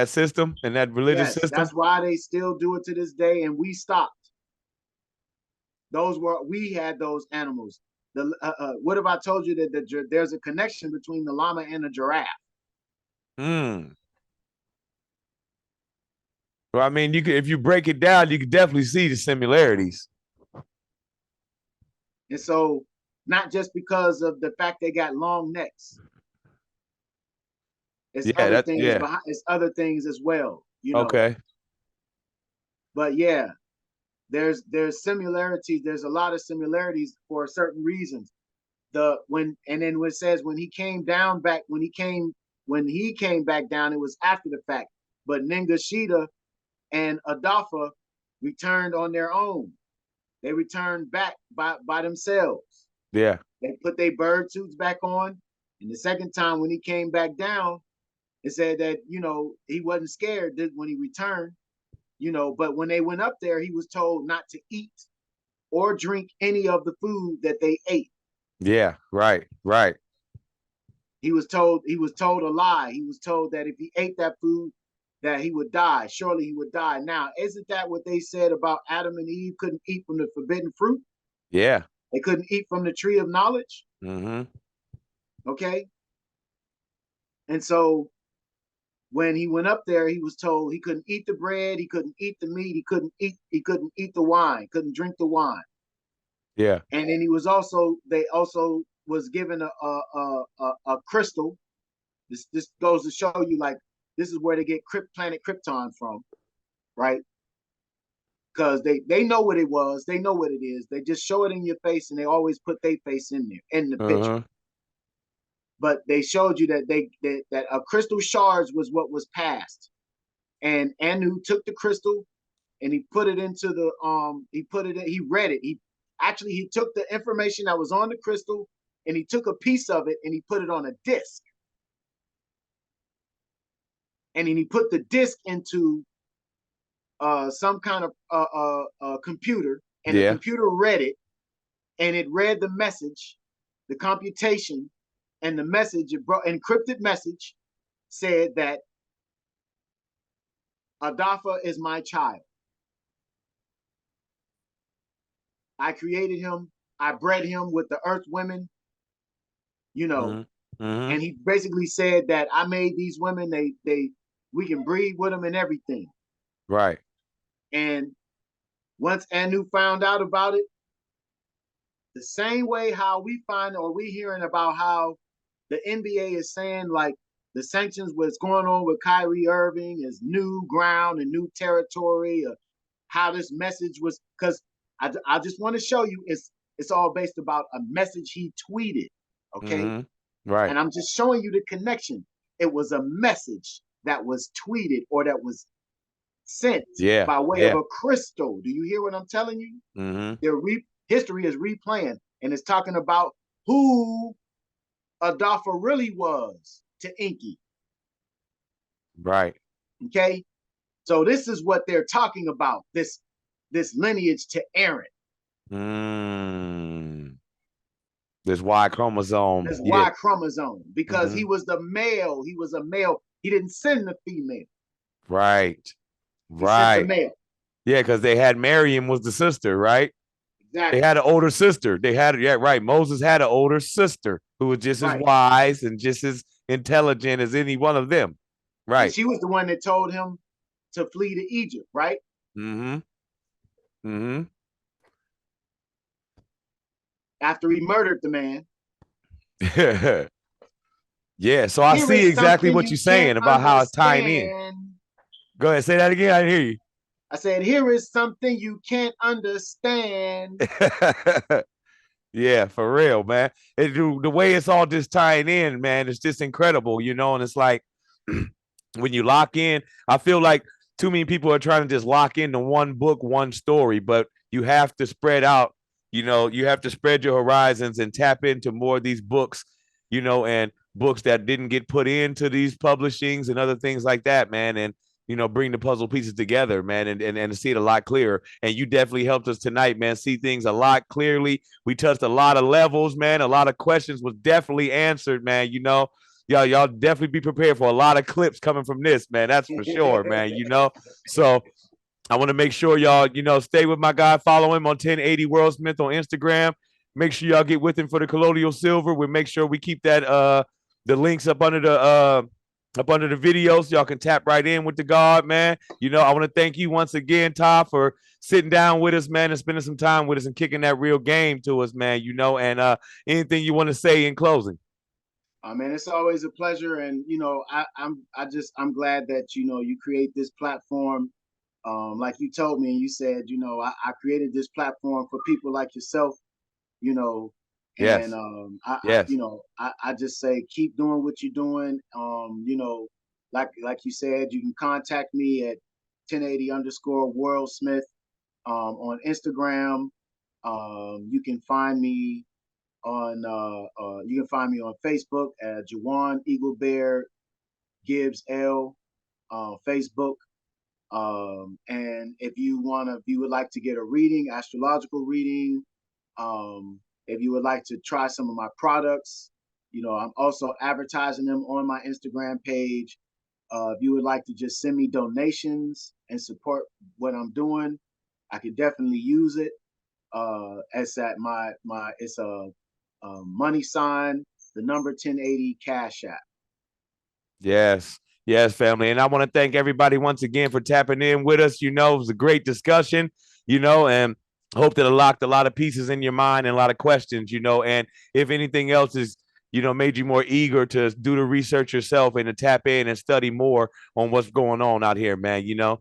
system, in that religious Yes, system? that's why they still do it to this day, and we stopped. We had those animals. What if I told you that there's a connection between the llama and the giraffe? Well, I mean, if you break it down, you can definitely see the similarities. And so, not just because of the fact they got long necks, it's other things behind. It's other things as well, you know. Okay. But yeah, there's similarities. There's a lot of similarities for certain reasons. When it says when he came back down, it was after the fact. But Ningashita and Adafa returned on their own. They returned back by themselves. Yeah. They put their bird suits back on. And the second time when he came back down, it said that, he wasn't scared when he returned, but when they went up there, he was told not to eat or drink any of the food that they ate. Yeah, right. He was told a lie. He was told that if he ate that food, that he would die. Surely he would die. Now, isn't that what they said about Adam and Eve couldn't eat from the forbidden fruit? Yeah. They couldn't eat from the tree of knowledge. Okay. And so when he went up there, he was told he couldn't eat the bread, he couldn't eat the meat, he couldn't eat the wine, couldn't drink the wine. Yeah. And then they also was given a crystal. This goes to show you, like, this is where they get planet Krypton from, right? Because they know what it was, they know what it is. They just show it in your face, and they always put their face in there in the picture. But they showed you that a crystal shards was what was passed, and Anu took the crystal and he put it into the he read it. He took the information that was on the crystal and he took a piece of it and he put it on a disc. And then he put the disc into some kind of computer, and the computer read it, and it read the message, the computation, and the message, encrypted message, said that Adafa is my child. I created him. I bred him with the earth women, and he basically said that I made these women, we can breed with them and everything. Right. And once Anu found out about it, the same way how we hearing about how the NBA is saying, like, the sanctions, what's going on with Kyrie Irving is new ground and new territory, how this message was, because I just want to show you it's all based about a message he tweeted, okay? Right. And I'm just showing you the connection. It was a message that was tweeted or that was sent by way of a crystal. Do you hear what I'm telling you? History is replaying, and it's talking about who Adolpha really was to Enki. Right. Okay. So this is what they're talking about. This lineage to Aaron. This Y chromosome. This Yeah. Y chromosome. Because he was the male. He was a male. He didn't send the female. Right. He sent the Right. male. Yeah, because they had Miriam was the sister, right? They Exactly. had an older sister. They had, yeah, right. Moses had an older sister who was just as Right. wise and just as intelligent as any one of them. And Right. she was the one that told him to flee to Egypt, right? Mm-hmm. Mm-hmm. After he murdered the man. Yeah. So I Here see is exactly something what you you're can't saying about how it's tying in. understand. Go ahead, say that again. I hear you. I said, here is something you can't understand. Yeah, for real, man. The way it's all just tying in, man, it's just incredible, you know. And it's like when you lock in, I feel like too many people are trying to just lock into one book, one story, but you have to spread out. You know, you have to spread your horizons and tap into more of these books, you know, and books that didn't get put into these publishings and other things like that, man. And you know, bring the puzzle pieces together, man, and see it a lot clearer. And you definitely helped us tonight, man, see things a lot clearly. We touched a lot of levels, man. A lot of questions was definitely answered, man. You know, y'all definitely be prepared for a lot of clips coming from this, man. That's for sure, man. You know, so I want to make sure y'all, you know, stay with my guy. Follow him on 1080 Worldsmith on Instagram. Make sure y'all get with him for the colloidal silver. We'll make sure we keep that the links up under the video so y'all can tap right in with the God, man. You know, I want to thank you once again, Todd, for sitting down with us, man, and spending some time with us and kicking that real game to us, man. You know, and anything you want to say in closing. Man, it's always a pleasure, and you know, I'm glad that you know you create this platform. Like you told me, and you said, you know, I created this platform for people like yourself, you know, and Yes. Yes. I just say keep doing what you're doing. You know, like you said, you can contact me at 1080 underscore worldsmith on Instagram. You can find me on Facebook at Jawan Eagle Bear Gibbs L Facebook. And if you would like to get a reading, astrological reading, if you would like to try some of my products, you know, I'm also advertising them on my Instagram page. If you would like to just send me donations and support what I'm doing, I could definitely use it. It's at my it's a money sign, the number 1080 Cash App. Yes. Yes, family. And I want to thank everybody once again for tapping in with us. You know, it was a great discussion, you know, and hope that it locked a lot of pieces in your mind and a lot of questions, you know. And if anything else is, you know, made you more eager to do the research yourself and to tap in and study more on what's going on out here, man, you know.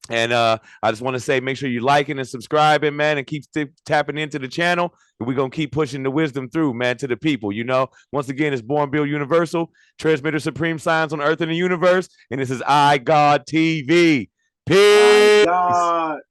And I just want to say, make sure you liking and subscribing, man, and keep tapping into the channel. And we're going to keep pushing the wisdom through, man, to the people. You know, once again, it's Born Bill Universal, transmitter supreme science on Earth and the universe. And this is I God TV. Peace. God.